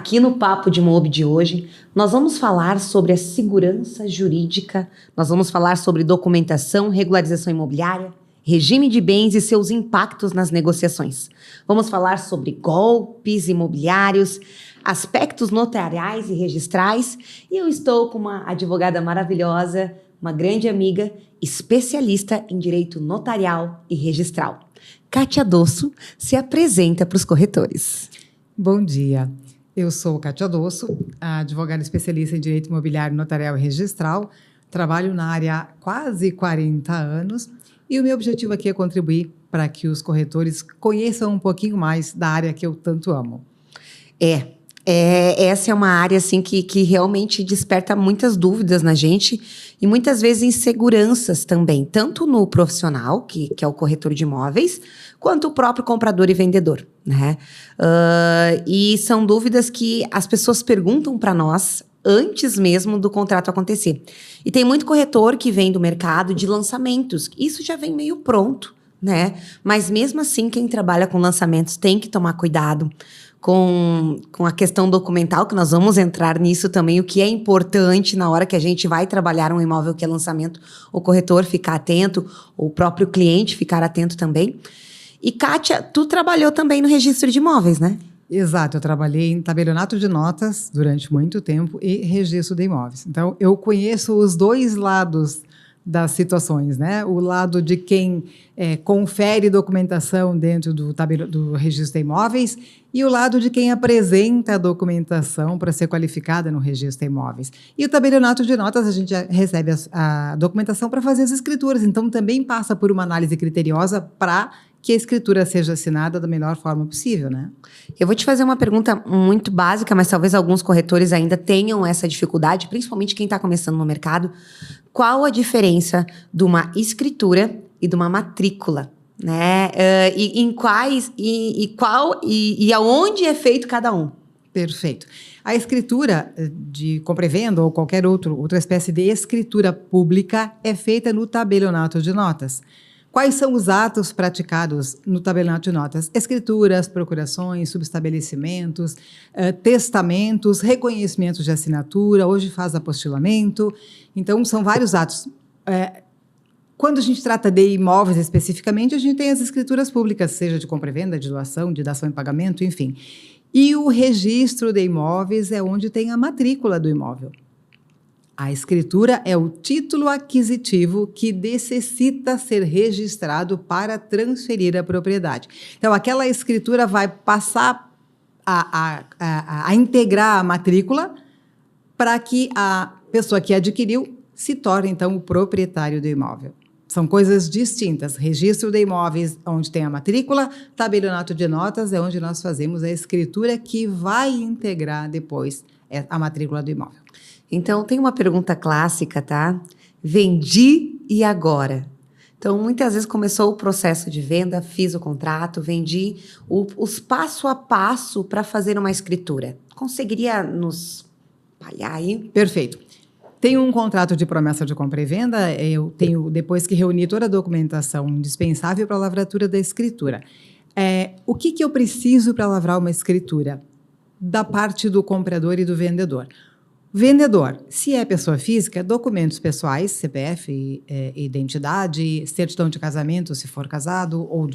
Aqui no Papo de Mob de hoje, nós vamos falar sobre a segurança jurídica, nós vamos falar sobre documentação, regularização imobiliária, regime de bens e seus impactos nas negociações. Vamos falar sobre golpes imobiliários, aspectos notariais e registrais, e eu estou com uma advogada maravilhosa, uma grande amiga, especialista em direito notarial e registral. Kátia Dosso se apresenta para os corretores. Bom dia, eu sou Kátia Dosso, advogada especialista em direito imobiliário, notarial e registral, trabalho na área há quase 40 anos e o meu objetivo aqui é contribuir para que os corretores conheçam um pouquinho mais da área que eu tanto amo. Essa é uma área assim, que realmente desperta muitas dúvidas na gente e muitas vezes inseguranças também, tanto no profissional, que é o corretor de imóveis, quanto o próprio comprador e vendedor, né? E são dúvidas que as pessoas perguntam para nós antes mesmo do contrato acontecer. E tem muito corretor que vem do mercado de lançamentos, isso já vem meio pronto, né? Mas mesmo assim, quem trabalha com lançamentos tem que tomar cuidado com a questão documental, que nós vamos entrar nisso também, o que é importante na hora que a gente vai trabalhar um imóvel que é lançamento, o corretor ficar atento, o próprio cliente ficar atento também. E Kátia, tu trabalhou também no registro de imóveis, né? Exato, eu trabalhei em tabelionato de notas durante muito tempo e registro de imóveis. Então, eu conheço os dois lados das situações, né? O lado de quem confere documentação dentro do registro de imóveis e o lado de quem apresenta a documentação para ser qualificada no registro de imóveis. E o tabelionato de notas, a gente recebe a documentação para fazer as escrituras, então também passa por uma análise criteriosa para que a escritura seja assinada da melhor forma possível, né? Eu vou te fazer uma pergunta muito básica, mas talvez alguns corretores ainda tenham essa dificuldade, principalmente quem está começando no mercado. Qual a diferença de uma escritura e de uma matrícula, né? E aonde é feito cada um? Perfeito. A escritura de compra e venda ou qualquer outra espécie de escritura pública é feita no tabelionato de notas. Quais são os atos praticados no tabelionato de notas? Escrituras, procurações, subestabelecimentos, testamentos, reconhecimentos de assinatura, hoje faz apostilamento. Então, são vários atos. Quando a gente trata de imóveis especificamente, a gente tem as escrituras públicas, seja de compra e venda, de doação, de dação em pagamento, enfim. E o registro de imóveis é onde tem a matrícula do imóvel. A escritura é o título aquisitivo que necessita ser registrado para transferir a propriedade. Então, aquela escritura vai passar a integrar a matrícula para que a pessoa que adquiriu se torne, então, o proprietário do imóvel. São coisas distintas. Registro de imóveis, onde tem a matrícula, tabelionato de notas é onde nós fazemos a escritura que vai integrar depois a matrícula do imóvel. Então, tem uma pergunta clássica, tá? Vendi e agora? Então, muitas vezes começou o processo de venda, fiz o contrato, vendi os passo a passo para fazer uma escritura. Conseguiria nos palhar aí? Perfeito. Tenho um contrato de promessa de compra e venda, eu tenho, depois que reuni toda a documentação indispensável para a lavratura da escritura. O que eu preciso para lavrar uma escritura? Da parte do comprador e do vendedor. Vendedor, se é pessoa física, documentos pessoais, CPF, identidade, certidão de casamento, se for casado, ou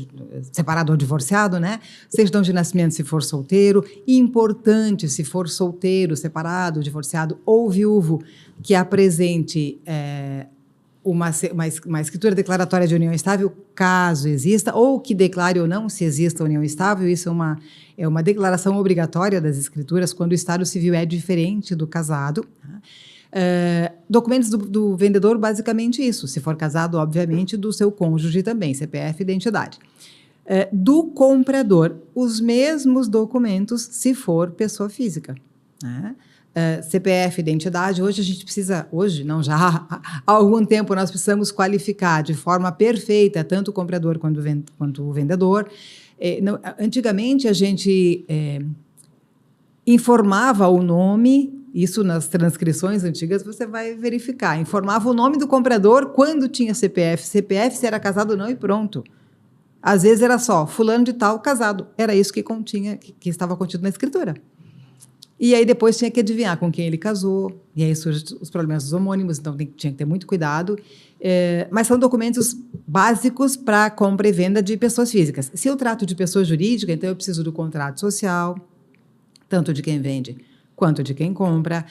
separado ou divorciado, né? Certidão de nascimento, se for solteiro. E importante, se for solteiro, separado, divorciado ou viúvo, que apresente uma escritura declaratória de união estável, caso exista, ou que declare ou não se exista união estável. Isso é uma declaração obrigatória das escrituras quando o estado civil é diferente do casado. Documentos do vendedor, basicamente isso. Se for casado, obviamente, do seu cônjuge também, CPF e identidade. Do comprador, os mesmos documentos se for pessoa física, né? CPF, identidade, hoje a gente precisa, já há algum tempo nós precisamos qualificar de forma perfeita tanto o comprador quanto o vendedor. Antigamente a gente informava o nome, isso nas transcrições antigas você vai verificar, informava o nome do comprador quando tinha CPF, se era casado ou não e pronto. Às vezes era só fulano de tal casado, era isso que estava contido na escritura. E aí depois tinha que adivinhar com quem ele casou, e aí surgem os problemas dos homônimos, então tinha que ter muito cuidado. Mas são documentos básicos para compra e venda de pessoas físicas. Se eu trato de pessoa jurídica, então eu preciso do contrato social, tanto de quem vende quanto de quem compra,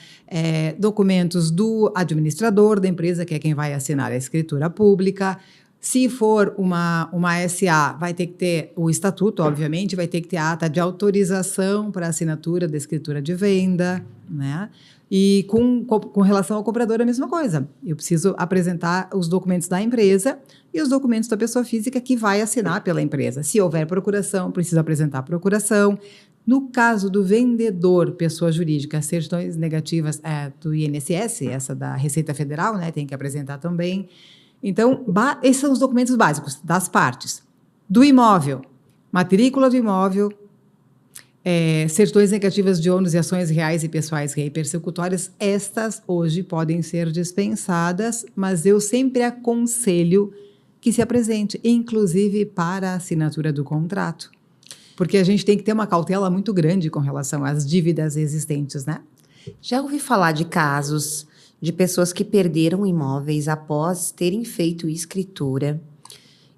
documentos do administrador da empresa, que é quem vai assinar a escritura pública. Se for uma SA, vai ter que ter o estatuto, obviamente, vai ter que ter a ata de autorização para assinatura da escritura de venda, né? E com relação ao comprador, a mesma coisa. Eu preciso apresentar os documentos da empresa e os documentos da pessoa física que vai assinar pela empresa. Se houver procuração, preciso apresentar a procuração. No caso do vendedor, pessoa jurídica, certidões negativas do INSS, essa da Receita Federal, né, tem que apresentar também. Então, esses são os documentos básicos das partes. Do imóvel, matrícula do imóvel, certidões negativas de ônus e ações reais e pessoais persecutórias, estas hoje podem ser dispensadas, mas eu sempre aconselho que se apresente, inclusive para a assinatura do contrato. Porque a gente tem que ter uma cautela muito grande com relação às dívidas existentes, né? Já ouvi falar de casos de pessoas que perderam imóveis após terem feito escritura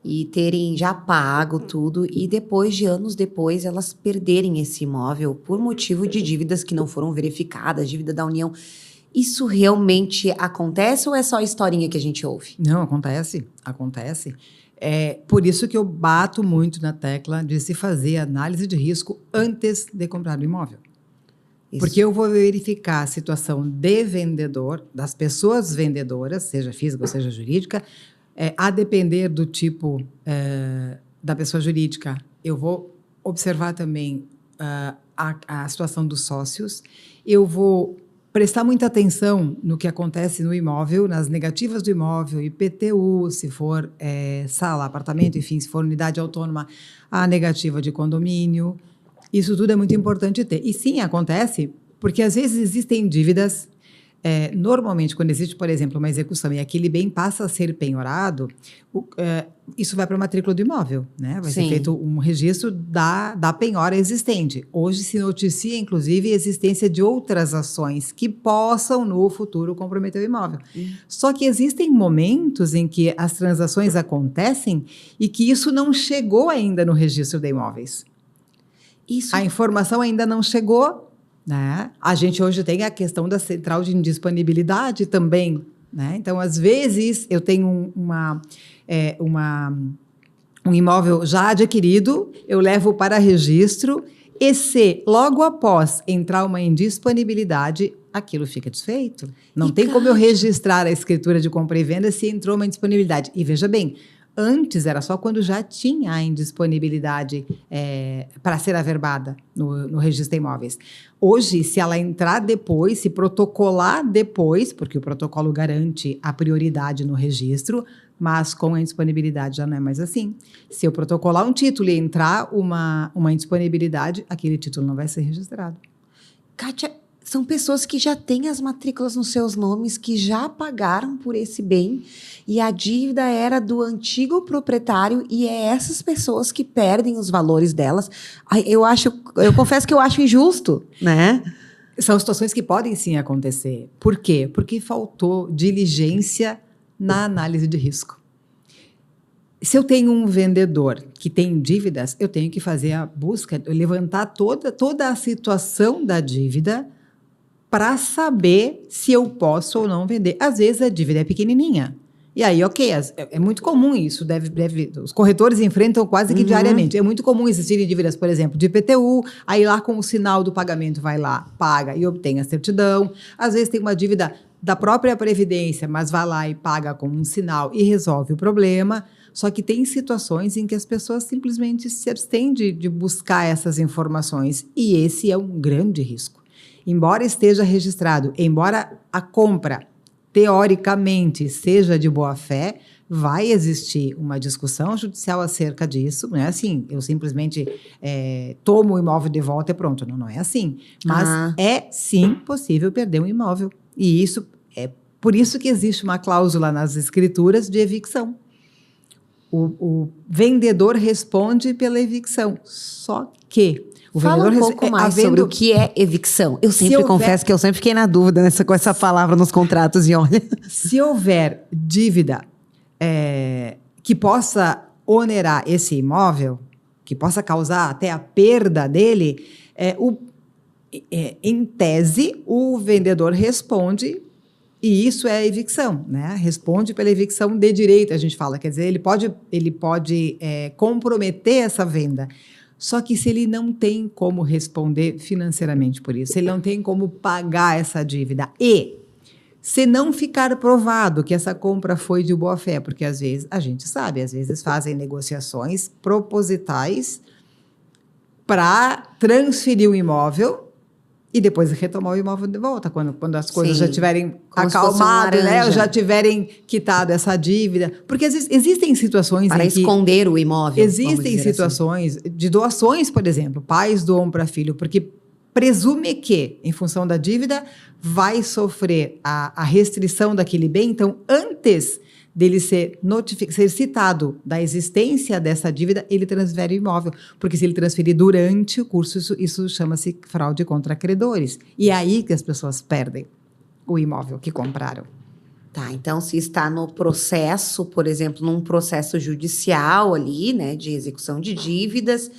e terem já pago tudo e depois de anos depois elas perderem esse imóvel por motivo de dívidas que não foram verificadas, dívida da União. Isso realmente acontece ou é só a historinha que a gente ouve? Não, acontece. Por isso que eu bato muito na tecla de se fazer análise de risco antes de comprar o imóvel. Isso. Porque eu vou verificar a situação de vendedor, das pessoas vendedoras, seja física ou seja jurídica, a depender do tipo da pessoa jurídica, eu vou observar também a situação dos sócios, eu vou prestar muita atenção no que acontece no imóvel, nas negativas do imóvel, IPTU, se for sala, apartamento, enfim, se for unidade autônoma, a negativa de condomínio. Isso tudo é muito importante ter. E sim, acontece, porque às vezes existem dívidas. Normalmente, quando existe, por exemplo, uma execução e aquele bem passa a ser penhorado, isso vai para a matrícula do imóvel, né? Vai ser feito um registro da penhora existente. Hoje se noticia, inclusive, a existência de outras ações que possam, no futuro, comprometer o imóvel. Só que existem momentos em que as transações acontecem e que isso não chegou ainda no registro de imóveis. A informação ainda não chegou, né? A gente hoje tem a questão da central de indisponibilidade também, né? Então, às vezes, eu tenho um imóvel já adquirido, eu levo para registro e se logo após entrar uma indisponibilidade, aquilo fica desfeito. Não tem como eu registrar a escritura de compra e venda se entrou uma indisponibilidade. E veja bem, antes era só quando já tinha a indisponibilidade para ser averbada no registro de imóveis. Hoje, se ela entrar depois, se protocolar depois, porque o protocolo garante a prioridade no registro, mas com a indisponibilidade já não é mais assim. Se eu protocolar um título e entrar uma indisponibilidade, aquele título não vai ser registrado. Kátia, são pessoas que já têm as matrículas nos seus nomes, que já pagaram por esse bem e a dívida era do antigo proprietário e é essas pessoas que perdem os valores delas. Eu confesso que eu acho injusto, né? São situações que podem sim acontecer. Por quê? Porque faltou diligência na análise de risco. Se eu tenho um vendedor que tem dívidas, eu tenho que fazer a busca, levantar toda a situação da dívida para saber se eu posso ou não vender. Às vezes a dívida é pequenininha. E aí, ok, é muito comum isso. Os corretores enfrentam quase que diariamente. É muito comum existirem dívidas, por exemplo, de IPTU, aí lá com o sinal do pagamento vai lá, paga e obtém a certidão. Às vezes tem uma dívida da própria Previdência, mas vai lá e paga com um sinal e resolve o problema. Só que tem situações em que as pessoas simplesmente se abstêm de buscar essas informações. E esse é um grande risco. Embora esteja registrado, embora a compra, teoricamente, seja de boa-fé, vai existir uma discussão judicial acerca disso. Não é assim, eu simplesmente tomo o imóvel de volta e pronto. Não é assim. Mas é, sim, possível perder um imóvel. E isso é por isso que existe uma cláusula nas escrituras de evicção. O vendedor responde pela evicção. Só que Fala um pouco mais sobre o que é evicção. Eu sempre confesso que eu sempre fiquei na dúvida com essa palavra nos contratos e olha. Se houver dívida que possa onerar esse imóvel, que possa causar até a perda dele, em tese, o vendedor responde, e isso é evicção, né? Responde pela evicção de direito, a gente fala. Quer dizer, ele pode comprometer essa venda. Só que se ele não tem como responder financeiramente por isso, se ele não tem como pagar essa dívida e se não ficar provado que essa compra foi de boa fé, porque às vezes, a gente sabe, às vezes fazem negociações propositais para transferir o imóvel e depois retomar o imóvel de volta, quando as coisas já tiverem acalmado, né? Já tiverem quitado essa dívida. Porque às vezes existem situações para esconder o imóvel. Existem situações de doações, por exemplo. Pais doam para filho, porque presume que, em função da dívida, vai sofrer a restrição daquele bem. Então, antes dele ser citado da existência dessa dívida, ele transfere o imóvel. Porque se ele transferir durante o curso, isso chama-se fraude contra credores. E é aí que as pessoas perdem o imóvel que compraram. Tá, então se está no processo, por exemplo, num processo judicial ali, né, de execução de dívidas,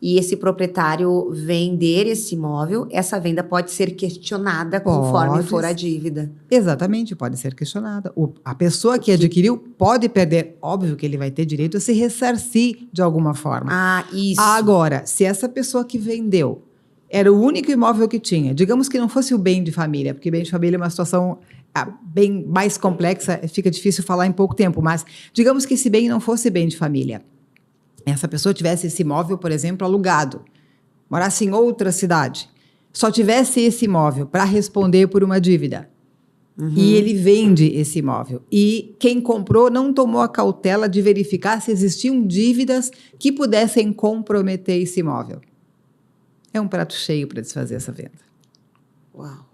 e esse proprietário vender esse imóvel, essa venda pode ser questionada conforme for a dívida. Exatamente, pode ser questionada. A pessoa que adquiriu pode perder. Óbvio que ele vai ter direito a se ressarcir de alguma forma. Ah, isso. Agora, se essa pessoa que vendeu era o único imóvel que tinha, digamos que não fosse o bem de família, porque bem de família é uma situação bem mais complexa, fica difícil falar em pouco tempo, mas digamos que esse bem não fosse bem de família. Essa pessoa tivesse esse imóvel, por exemplo, alugado, morasse em outra cidade, só tivesse esse imóvel para responder por uma dívida, e ele vende esse imóvel, e quem comprou não tomou a cautela de verificar se existiam dívidas que pudessem comprometer esse imóvel. É um prato cheio para desfazer essa venda. Uau!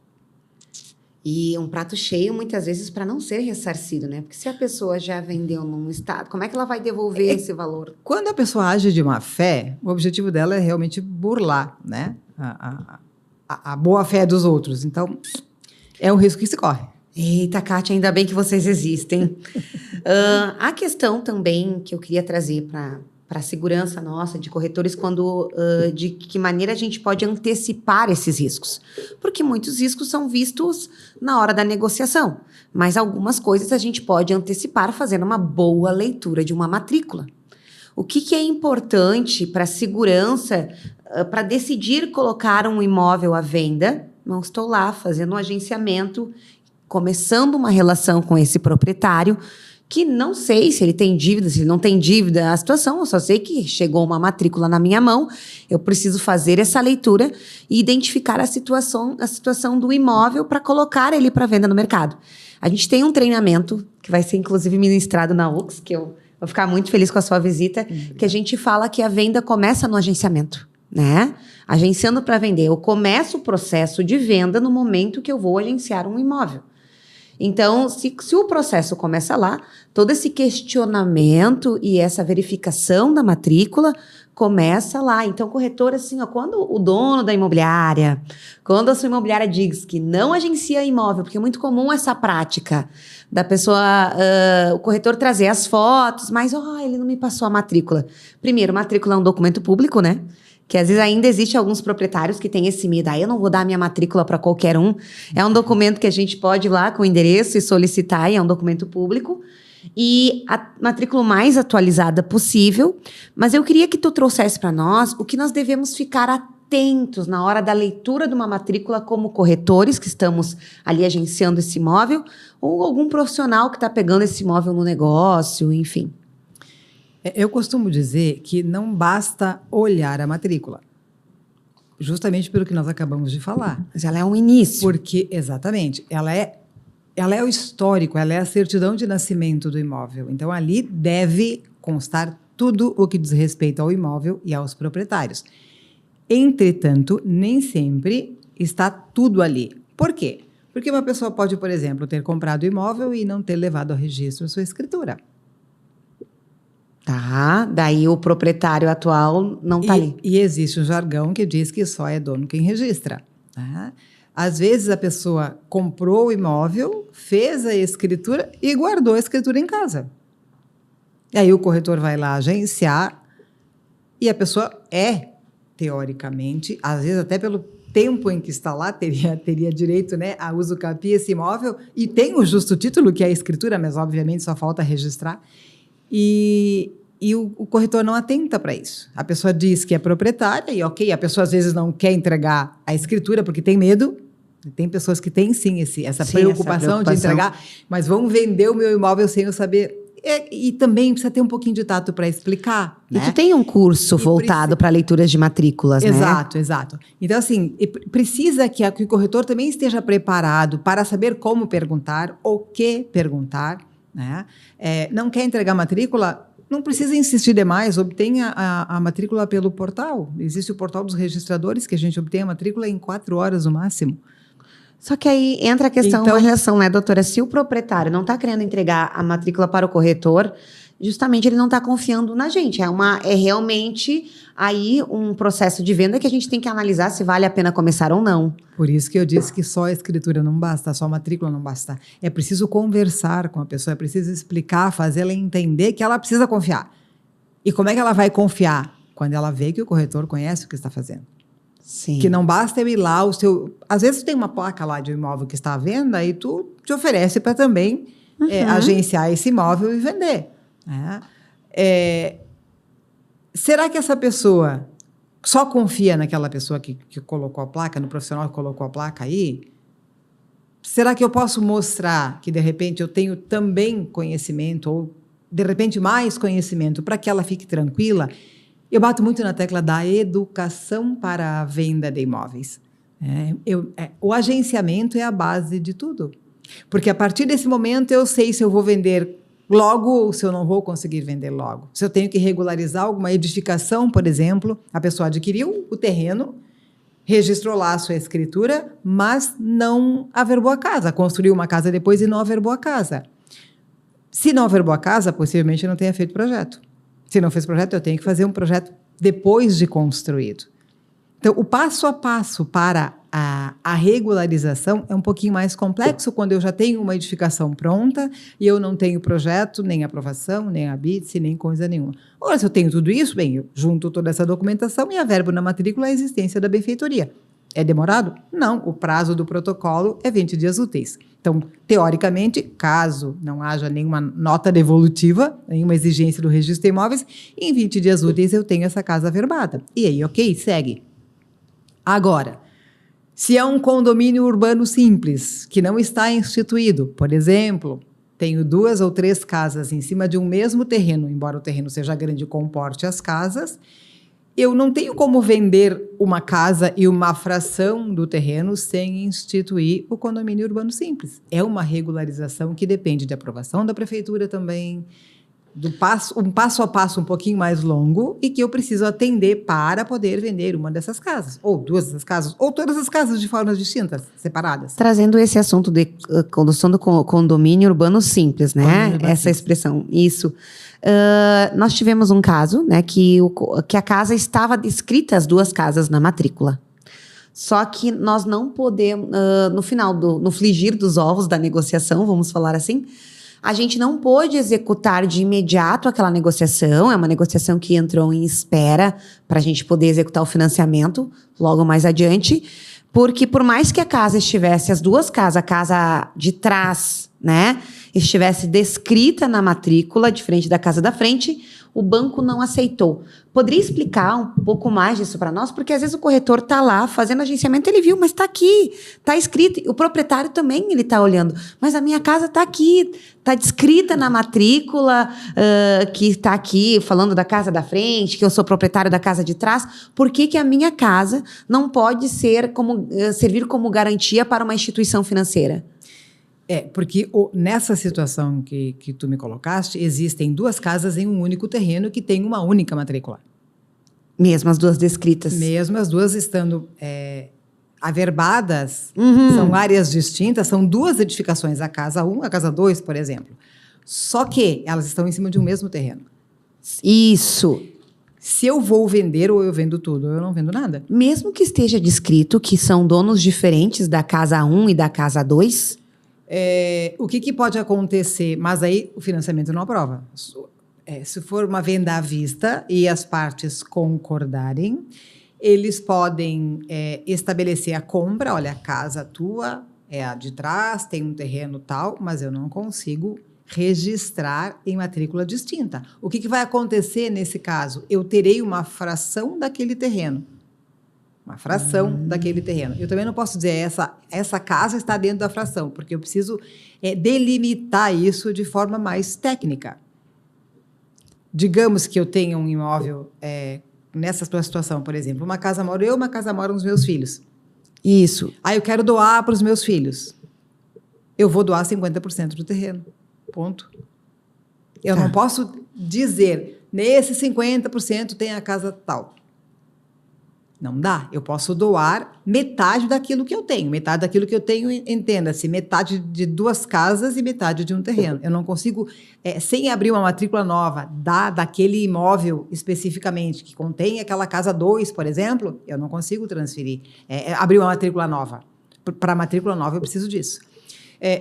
E um prato cheio, muitas vezes, para não ser ressarcido, né? Porque se a pessoa já vendeu num estado, como é que ela vai devolver esse valor? Quando a pessoa age de má fé, o objetivo dela é realmente burlar, né? A boa fé dos outros. Então, é um risco que se corre. Eita, Kátia, ainda bem que vocês existem. A questão também que eu queria trazer para a segurança nossa de corretores, de que maneira a gente pode antecipar esses riscos. Porque muitos riscos são vistos na hora da negociação, mas algumas coisas a gente pode antecipar fazendo uma boa leitura de uma matrícula. O que é importante para a segurança, para decidir colocar um imóvel à venda? Não estou lá fazendo um agenciamento, começando uma relação com esse proprietário, que não sei se ele tem dívida, se ele não tem dívida, a situação, eu só sei que chegou uma matrícula na minha mão, eu preciso fazer essa leitura e identificar a situação do imóvel para colocar ele para venda no mercado. A gente tem um treinamento, que vai ser inclusive ministrado na UX, que eu vou ficar muito feliz com a sua visita, que a gente fala que a venda começa no agenciamento, né? Agenciando para vender. Eu começo o processo de venda no momento que eu vou agenciar um imóvel. Então, se o processo começa lá, todo esse questionamento e essa verificação da matrícula começa lá. Então, corretor, assim, quando o dono da imobiliária, quando a sua imobiliária diz que não agencia imóvel, porque é muito comum essa prática da pessoa, o corretor trazer as fotos, mas ele não me passou a matrícula. Primeiro, matrícula é um documento público, né? Que às vezes ainda existe alguns proprietários que têm esse medo. Eu não vou dar a minha matrícula para qualquer um. É um documento que a gente pode ir lá com o endereço e solicitar, e é um documento público. E a matrícula mais atualizada possível. Mas eu queria que tu trouxesse para nós o que nós devemos ficar atentos na hora da leitura de uma matrícula como corretores, que estamos ali agenciando esse imóvel, ou algum profissional que está pegando esse imóvel no negócio, enfim. Eu costumo dizer que não basta olhar a matrícula, justamente pelo que nós acabamos de falar. Mas ela é um início. Porque, exatamente, ela é o histórico, ela é a certidão de nascimento do imóvel. Então, ali deve constar tudo o que diz respeito ao imóvel e aos proprietários. Entretanto, nem sempre está tudo ali. Por quê? Porque uma pessoa pode, por exemplo, ter comprado o imóvel e não ter levado ao registro a sua escritura. Tá, daí o proprietário atual não tá ali. E existe um jargão que diz que só é dono quem registra. Tá? Às vezes a pessoa comprou o imóvel, fez a escritura e guardou a escritura em casa. E aí o corretor vai lá agenciar e a pessoa teoricamente, às vezes até pelo tempo em que está lá, teria direito, né, a uso capi esse imóvel e tem o justo título, que é a escritura, mas obviamente só falta registrar. E o corretor não atenta para isso. A pessoa diz que é proprietária e ok, a pessoa às vezes não quer entregar a escritura porque tem medo. Tem pessoas que têm sim essa preocupação de entregar, mas vão vender o meu imóvel sem eu saber. E também precisa ter um pouquinho de tato para explicar. E tu tem um curso voltado para leituras de matrículas, né? Exato. Então, assim, precisa que o corretor também esteja preparado para saber como perguntar, o que perguntar, né? Não quer entregar matrícula? Não precisa insistir demais, obtenha a matrícula pelo portal. Existe o portal dos registradores, que a gente obtém a matrícula em 4 horas no máximo. Só que aí entra a questão, uma relação, né, doutora? Se o proprietário não está querendo entregar a matrícula para o corretor, justamente ele não está confiando na gente. É realmente aí um processo de venda que a gente tem que analisar se vale a pena começar ou não. Por isso que eu disse que só a escritura não basta, só a matrícula não basta. É preciso conversar com a pessoa, é preciso explicar, fazer ela entender que ela precisa confiar. E como é que ela vai confiar? Quando ela vê que o corretor conhece o que está fazendo. Sim. Que não basta eu ir lá, às vezes tem uma placa lá de um imóvel que está à venda e tu te oferece para também agenciar esse imóvel e vender. Será que essa pessoa só confia naquela pessoa que colocou a placa, no profissional que colocou a placa aí? Será que eu posso mostrar que, de repente, eu tenho também conhecimento ou, de repente, mais conhecimento para que ela fique tranquila? Eu bato muito na tecla da educação para a venda de imóveis. O agenciamento é a base de tudo. Porque a partir desse momento eu sei se eu vou vender logo ou se eu não vou conseguir vender logo. Se eu tenho que regularizar alguma edificação, por exemplo, a pessoa adquiriu o terreno, registrou lá a sua escritura, mas não averbou a casa. Construiu uma casa depois e não averbou a casa. Se não averbou a casa, possivelmente não tenha feito projeto. Se não fez projeto, eu tenho que fazer um projeto depois de construído. Então, o passo a passo para a regularização é um pouquinho mais complexo quando eu já tenho uma edificação pronta e eu não tenho projeto, nem aprovação, nem habite, nem coisa nenhuma. Agora, se eu tenho tudo isso, bem, eu junto toda essa documentação e averbo na matrícula a existência da benfeitoria. É demorado? Não, o prazo do protocolo é 20 dias úteis. Então, teoricamente, caso não haja nenhuma nota devolutiva, nenhuma exigência do registro de imóveis, em 20 dias úteis eu tenho essa casa averbada. E aí, ok, segue. Agora, se é um condomínio urbano simples, que não está instituído, por exemplo, tenho 2 ou 3 casas em cima de um mesmo terreno, embora o terreno seja grande e comporte as casas, eu não tenho como vender uma casa e uma fração do terreno sem instituir o condomínio urbano simples. É uma regularização que depende de aprovação da prefeitura também, um passo a passo um pouquinho mais longo e que eu preciso atender para poder vender uma dessas casas, ou 2 dessas casas, ou todas as casas de formas distintas, separadas. Trazendo esse assunto de condução do condomínio urbano simples, né? Essa expressão, isso. Nós tivemos um caso, né, que a casa estava descrita, as 2 casas na matrícula. Só que nós não podemos, no frigir dos ovos da negociação, vamos falar assim, a gente não pôde executar de imediato aquela negociação. É uma negociação que entrou em espera para a gente poder executar o financiamento logo mais adiante. Porque por mais que a casa estivesse, as 2 casas, a casa de trás, né, estivesse descrita na matrícula, diferente da casa da frente, o banco não aceitou. Poderia explicar um pouco mais disso para nós? Porque às vezes o corretor está lá fazendo agenciamento, ele viu, mas está aqui, está escrito. O proprietário também ele está olhando. Mas a minha casa está aqui, está descrita na matrícula, que está aqui, falando da casa da frente, que eu sou proprietário da casa de trás. Por que a minha casa não pode servir como garantia para uma instituição financeira? Porque nessa situação que tu me colocaste, existem 2 casas em um único terreno que tem uma única matrícula. Mesmo as 2 descritas. Mesmo as 2 estando averbadas, são áreas distintas, são 2 edificações, a casa 1, a casa 2, por exemplo. Só que elas estão em cima de um mesmo terreno. Isso. Se eu vou vender ou eu vendo tudo, eu não vendo nada. Mesmo que esteja descrito que são donos diferentes da casa 1 e da casa 2? O que pode acontecer? Mas aí o financiamento não aprova. Se for uma venda à vista e as partes concordarem, eles podem estabelecer a compra. Olha, a casa tua é a de trás, tem um terreno tal, mas eu não consigo registrar em matrícula distinta. O que vai acontecer nesse caso? Eu terei uma fração daquele terreno. Uma fração daquele terreno. Eu também não posso dizer essa casa está dentro da fração, porque eu preciso delimitar isso de forma mais técnica. Digamos que eu tenha um imóvel, nessa tua situação, por exemplo, uma casa moro eu, uma casa moram os meus filhos. Isso. Aí eu quero doar para os meus filhos. Eu vou doar 50% do terreno. Ponto. Eu não posso dizer, nesse 50% tem a casa tal. Não dá. Eu posso doar metade daquilo que eu tenho. Metade daquilo que eu tenho, entenda-se, metade de 2 casas e metade de um terreno. Eu não consigo, sem abrir uma matrícula nova, daquele imóvel especificamente, que contém aquela casa 2, por exemplo, eu não consigo transferir. Abrir uma matrícula nova. Para matrícula nova, eu preciso disso.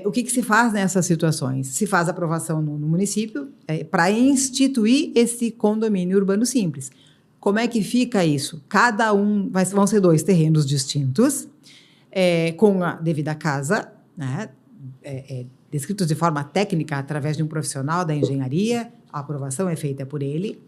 O que se faz nessas situações? Se faz aprovação no município para instituir esse condomínio urbano simples. Como é que fica isso? Cada um, vão ser 2 terrenos distintos, com a devida casa, né? Descritos de forma técnica através de um profissional da engenharia, a aprovação é feita por ele,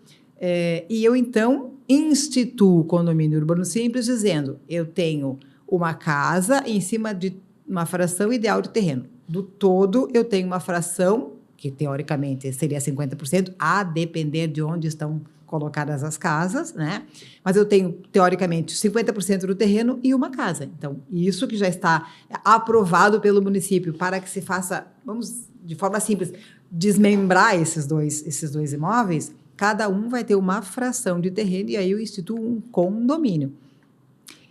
e eu, então, instituo o condomínio urbano simples dizendo, eu tenho uma casa em cima de uma fração ideal de terreno. Do todo, eu tenho uma fração, que teoricamente seria 50%, a depender de onde estão colocadas as casas, né? Mas eu tenho, teoricamente, 50% do terreno e uma casa. Então, isso que já está aprovado pelo município para que se faça, vamos, de forma simples, desmembrar esses dois imóveis, cada um vai ter uma fração de terreno e aí eu instituo um condomínio.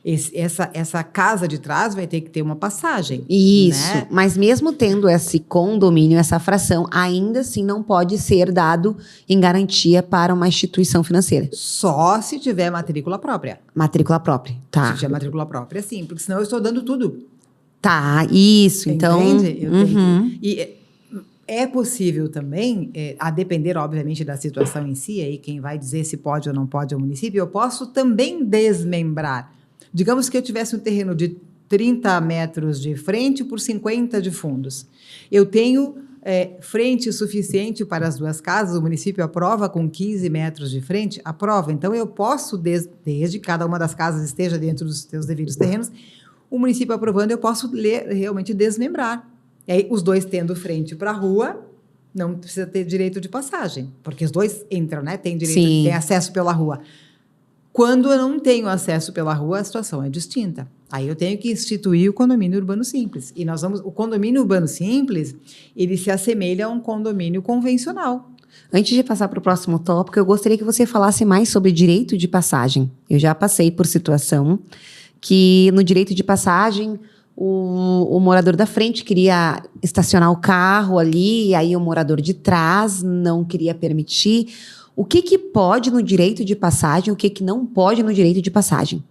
Essa casa de trás vai ter que ter uma passagem. Isso, né? Mas mesmo tendo esse condomínio, essa fração, ainda assim não pode ser dado em garantia para uma instituição financeira. Só se tiver matrícula própria. Matrícula própria, tá. Se tiver matrícula própria, sim, porque senão eu estou dando tudo. Tá, isso, então... Entende? E é possível também, a depender, obviamente, da situação em si, aí quem vai dizer se pode ou não pode é o município, eu posso também desmembrar. Digamos que eu tivesse um terreno de 30 metros de frente por 50 de fundos. Eu tenho frente suficiente para as 2 casas, o município aprova com 15 metros de frente, aprova. Então, eu posso, desde que cada uma das casas esteja dentro dos seus devidos terrenos, o município aprovando, eu posso realmente desmembrar. E aí, os 2 tendo frente para a rua, não precisa ter direito de passagem, porque os 2 entram, né? Tem acesso pela rua. Quando eu não tenho acesso pela rua, a situação é distinta. Aí eu tenho que instituir o condomínio urbano simples. E o condomínio urbano simples, ele se assemelha a um condomínio convencional. Antes de passar para o próximo tópico, eu gostaria que você falasse mais sobre direito de passagem. Eu já passei por situação que no direito de passagem o morador da frente queria estacionar o carro ali, e aí o morador de trás não queria permitir. O que pode no direito de passagem, o que não pode no direito de passagem?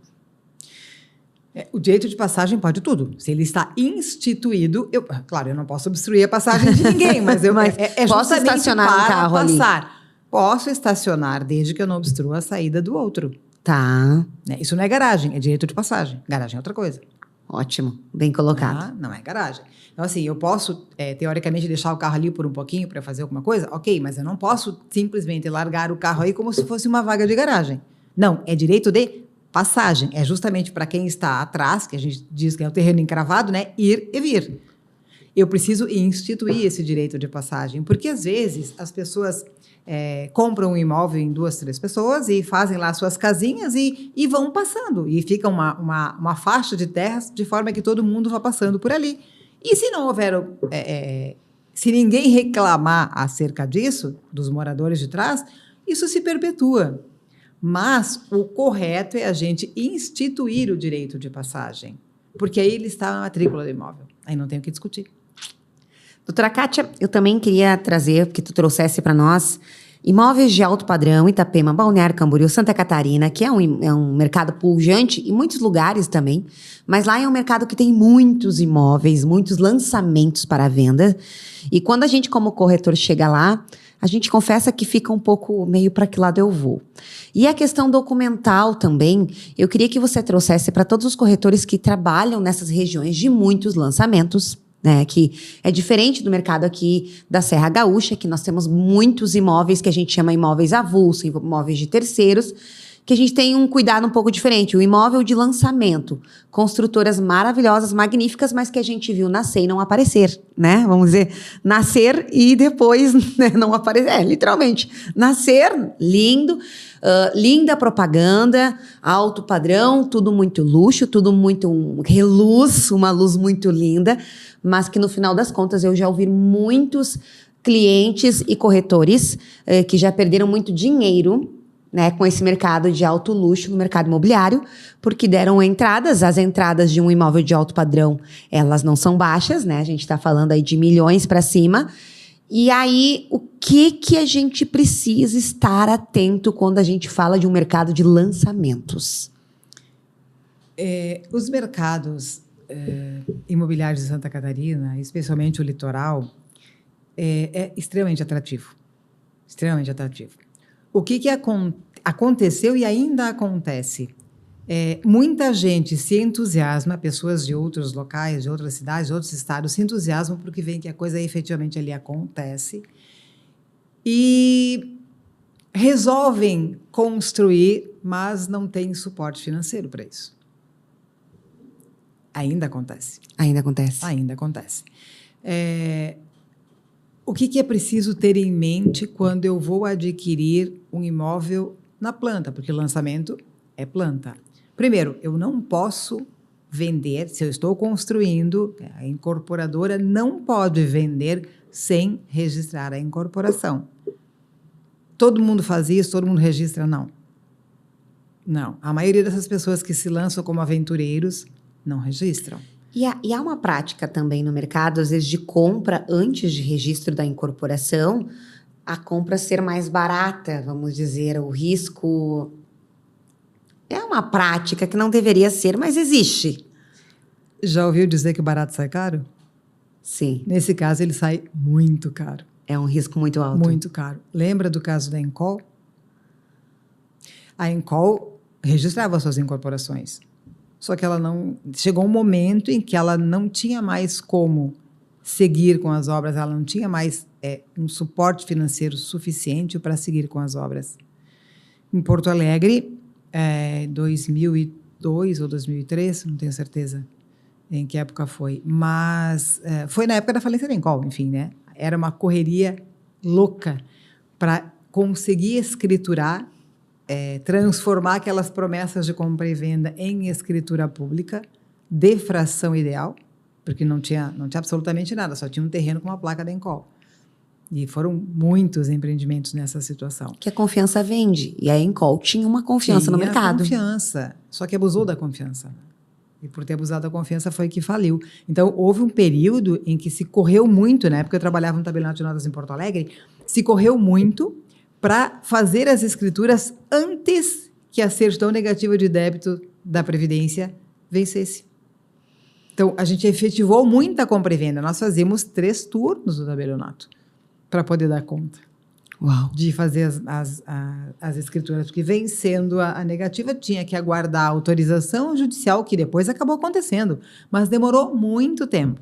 O direito de passagem pode tudo. Se ele está instituído, claro, eu não posso obstruir a passagem de ninguém, mas posso estacionar um carro passar. Ali. Posso estacionar, desde que eu não obstrua a saída do outro. Tá. Isso não é garagem, é direito de passagem. Garagem é outra coisa. Ótimo, bem colocado. Não é garagem. Então, assim, eu posso, teoricamente, deixar o carro ali por um pouquinho para fazer alguma coisa? Ok, mas eu não posso simplesmente largar o carro aí como se fosse uma vaga de garagem. Não, é direito de passagem. É justamente para quem está atrás, que a gente diz que é o terreno encravado, né? Ir e vir. Eu preciso instituir esse direito de passagem, porque às vezes as pessoas compram um imóvel em 2, 3 pessoas e fazem lá suas casinhas e vão passando. E fica uma faixa de terras de forma que todo mundo vá passando por ali. E se não houver, se ninguém reclamar acerca disso, dos moradores de trás, isso se perpetua. Mas o correto é a gente instituir o direito de passagem, porque aí ele está na matrícula do imóvel. Aí não tem o que discutir. Doutora Kátia, eu também queria trazer, que tu trouxesse para nós, Imóveis de alto padrão, Itapema, Balneário Camboriú, Santa Catarina, que é um mercado pujante, em muitos lugares também, mas lá é um mercado que tem muitos imóveis, muitos lançamentos para venda. E quando a gente, como corretor, chega lá, a gente confessa que fica um pouco meio para que lado eu vou. E a questão documental também, eu queria que você trouxesse para todos os corretores que trabalham nessas regiões de muitos lançamentos, né, que é diferente do mercado aqui da Serra Gaúcha, que nós temos muitos imóveis que a gente chama imóveis avulsos, imóveis de terceiros, que a gente tem um cuidado um pouco diferente. O imóvel de lançamento, construtoras maravilhosas, magníficas, mas que a gente viu nascer e não aparecer, né? Vamos dizer, nascer e depois, né, não aparecer. Literalmente, nascer, lindo, linda propaganda, alto padrão, tudo muito luxo, tudo muito reluz, uma luz muito linda, mas que no final das contas eu já ouvi muitos clientes e corretores que já perderam muito dinheiro, né, com esse mercado de alto luxo no mercado imobiliário, porque deram entradas, as entradas de um imóvel de alto padrão, elas não são baixas, né, a gente está falando aí de milhões para cima, e aí o que a gente precisa estar atento quando a gente fala de um mercado de lançamentos? Os mercados imobiliários de Santa Catarina, especialmente o litoral, é extremamente atrativo. Extremamente atrativo. O que aconteceu e ainda acontece? Muita gente se entusiasma, pessoas de outros locais, de outras cidades, de outros estados, se entusiasmam porque veem que a coisa efetivamente ali acontece e resolvem construir, mas não têm suporte financeiro para isso. Ainda acontece. Ainda acontece. Ainda acontece. O que é preciso ter em mente quando eu vou adquirir um imóvel na planta? Porque lançamento é planta. Primeiro, eu não posso vender, se eu estou construindo, a incorporadora não pode vender sem registrar a incorporação. Todo mundo faz isso, todo mundo registra? Não. Não. A maioria dessas pessoas que se lançam como aventureiros não registram. E há uma prática também no mercado, às vezes, de compra antes de registro da incorporação, a compra ser mais barata, vamos dizer, o risco... É uma prática que não deveria ser, mas existe. Já ouviu dizer que o barato sai caro? Sim. Nesse caso, ele sai muito caro. É um risco muito alto. Muito caro. Lembra do caso da Encol? A Encol registrava suas incorporações. Só que ela não... Chegou um momento em que ela não tinha mais como seguir com as obras, ela não tinha mais um suporte financeiro suficiente para seguir com as obras. Em Porto Alegre, 2002 ou 2003, não tenho certeza em que época foi, mas foi na época da falência da Encol, enfim, né? Era uma correria louca para conseguir escriturar, transformar aquelas promessas de compra e venda em escritura pública, de fração ideal, porque não tinha absolutamente nada, só tinha um terreno com uma placa da Encol. E foram muitos empreendimentos nessa situação. Que a confiança vende. E a Encol tinha uma confiança no mercado. Confiança, só que abusou da confiança. E por ter abusado da confiança foi que faliu. Então, houve um período em que se correu muito, na época eu trabalhava no tabelionato de notas em Porto Alegre, se correu muito para fazer as escrituras antes que a certidão negativa de débito da Previdência vencesse. Então, a gente efetivou muita compra e venda. Nós fazíamos 3 turnos do tabelionato para poder dar conta. Uau. De fazer as escrituras, porque vencendo a negativa, tinha que aguardar a autorização judicial, que depois acabou acontecendo, mas demorou muito tempo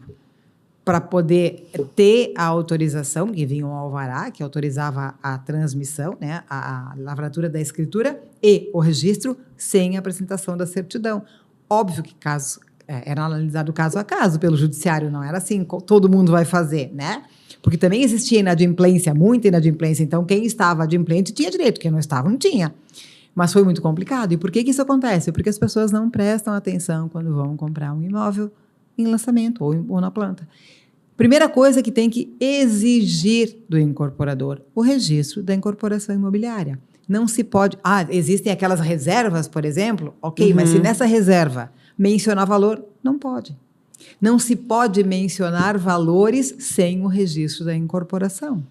para poder ter a autorização, que vinha um alvará, que autorizava a transmissão, né, a lavratura da escritura e o registro sem a apresentação da certidão. Óbvio que era analisado caso a caso pelo judiciário, não era assim, todo mundo vai fazer, né? Porque também existia inadimplência, muita inadimplência. Então, quem estava adimplente tinha direito, quem não estava, não tinha. Mas foi muito complicado. E por que isso acontece? Porque as pessoas não prestam atenção quando vão comprar um imóvel em lançamento ou na planta. Primeira coisa que tem que exigir do incorporador, o registro da incorporação imobiliária. Não se pode... existem aquelas reservas, por exemplo? Ok, mas se nessa reserva mencionar valor, não pode. Não se pode mencionar valores sem o registro da incorporação.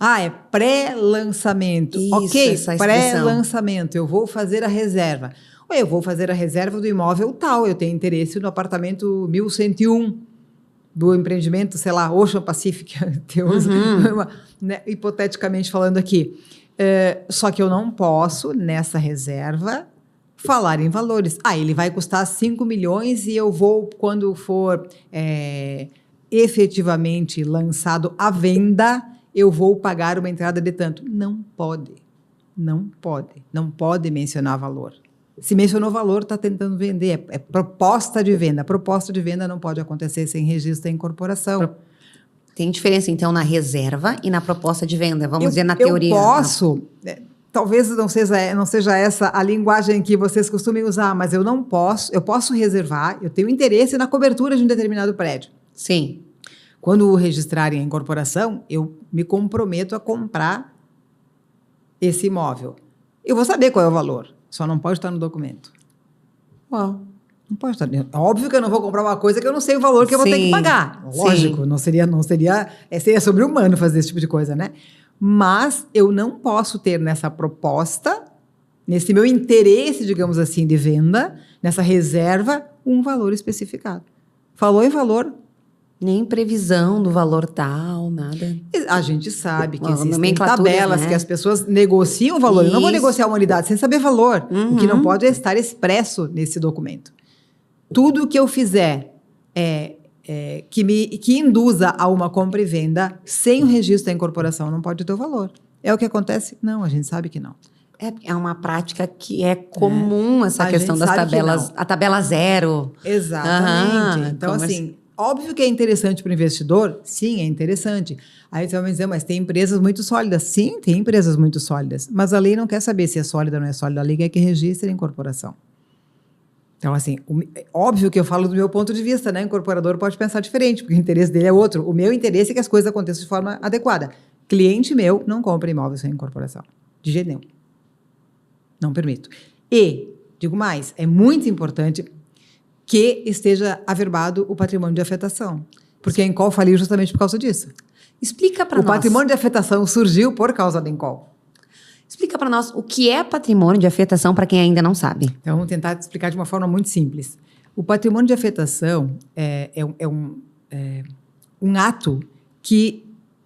Ah, é pré-lançamento. Isso, Ok, essa expressão. pré-lançamento. Eu vou fazer a reserva. Ou eu vou fazer a reserva do imóvel tal. Eu tenho interesse no apartamento 1101 do empreendimento, sei lá, Ocean Pacific, né, hipoteticamente falando aqui. Só que eu não posso, nessa reserva, falar em valores. Ah, ele vai custar 5 milhões e eu vou, quando for efetivamente lançado à venda, eu vou pagar uma entrada de tanto. Não pode. Não pode. Não pode mencionar valor. Se mencionou valor, está tentando vender. É proposta de venda. Proposta de venda não pode acontecer sem registro da incorporação. Tem diferença, então, na reserva e na proposta de venda. Vamos dizer, na teoria. Eu posso... Talvez não seja essa a linguagem que vocês costumem usar, mas eu não posso... Eu posso reservar, eu tenho interesse na cobertura de um determinado prédio. Sim. Quando registrarem a incorporação, eu me comprometo a comprar esse imóvel. Eu vou saber qual é o valor, só não pode estar no documento. Uau. Não pode estar. Óbvio que eu não vou comprar uma coisa que eu não sei o valor que eu vou ter que pagar. Lógico, não seria sobre-humano fazer esse tipo de coisa, né? Mas eu não posso ter nessa proposta, nesse meu interesse, digamos assim, de venda, nessa reserva, um valor especificado. Falou em valor... Nem previsão do valor tal, nada. A gente sabe que existem nomenclaturas, tabelas, né? que as pessoas negociam o valor. Eu não vou negociar uma unidade sem saber valor. O que não pode é estar expresso nesse documento. Tudo que eu fizer que induza a uma compra e venda sem o registro da incorporação não pode ter o valor. É o que acontece? Não, a gente sabe que não. É uma prática que é comum, essa questão das tabelas. A tabela zero. Exatamente. Então, assim... Óbvio que é interessante para o investidor? Sim, é interessante. Aí você vai me dizer, mas tem empresas muito sólidas. Sim, tem empresas muito sólidas. Mas a lei não quer saber se é sólida ou não é sólida. A lei quer que registre a incorporação. Então, assim, óbvio que eu falo do meu ponto de vista, né? O incorporador pode pensar diferente, porque o interesse dele é outro. O meu interesse é que as coisas aconteçam de forma adequada. Cliente meu não compra imóvel sem incorporação. De jeito nenhum. Não permito. E, digo mais, é muito importante... que esteja averbado o patrimônio de afetação. Porque a Encol faliu justamente por causa disso. Explica para nós. O patrimônio de afetação surgiu por causa da Encol. Explica para nós o que é patrimônio de afetação para quem ainda não sabe. Então, vamos tentar explicar de uma forma muito simples. O patrimônio de afetação é um ato que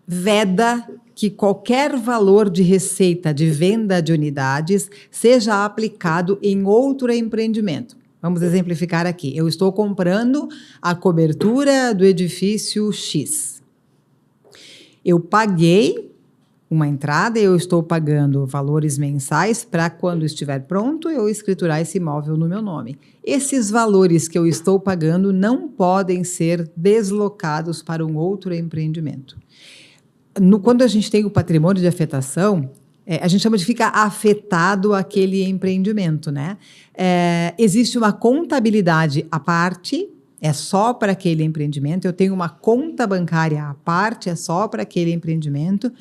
veda que qualquer valor de receita de venda de unidades seja aplicado em outro empreendimento. Vamos exemplificar aqui. Eu estou comprando a cobertura do edifício X. Eu paguei uma entrada, eu estou pagando valores mensais para quando estiver pronto eu escriturar esse imóvel no meu nome. Esses valores que eu estou pagando não podem ser deslocados para um outro empreendimento. Quando a gente tem o patrimônio de afetação, a gente chama de ficar afetado aquele empreendimento, né? Existe uma contabilidade à parte, é só para aquele empreendimento. Eu tenho uma conta bancária à parte, é só para aquele empreendimento,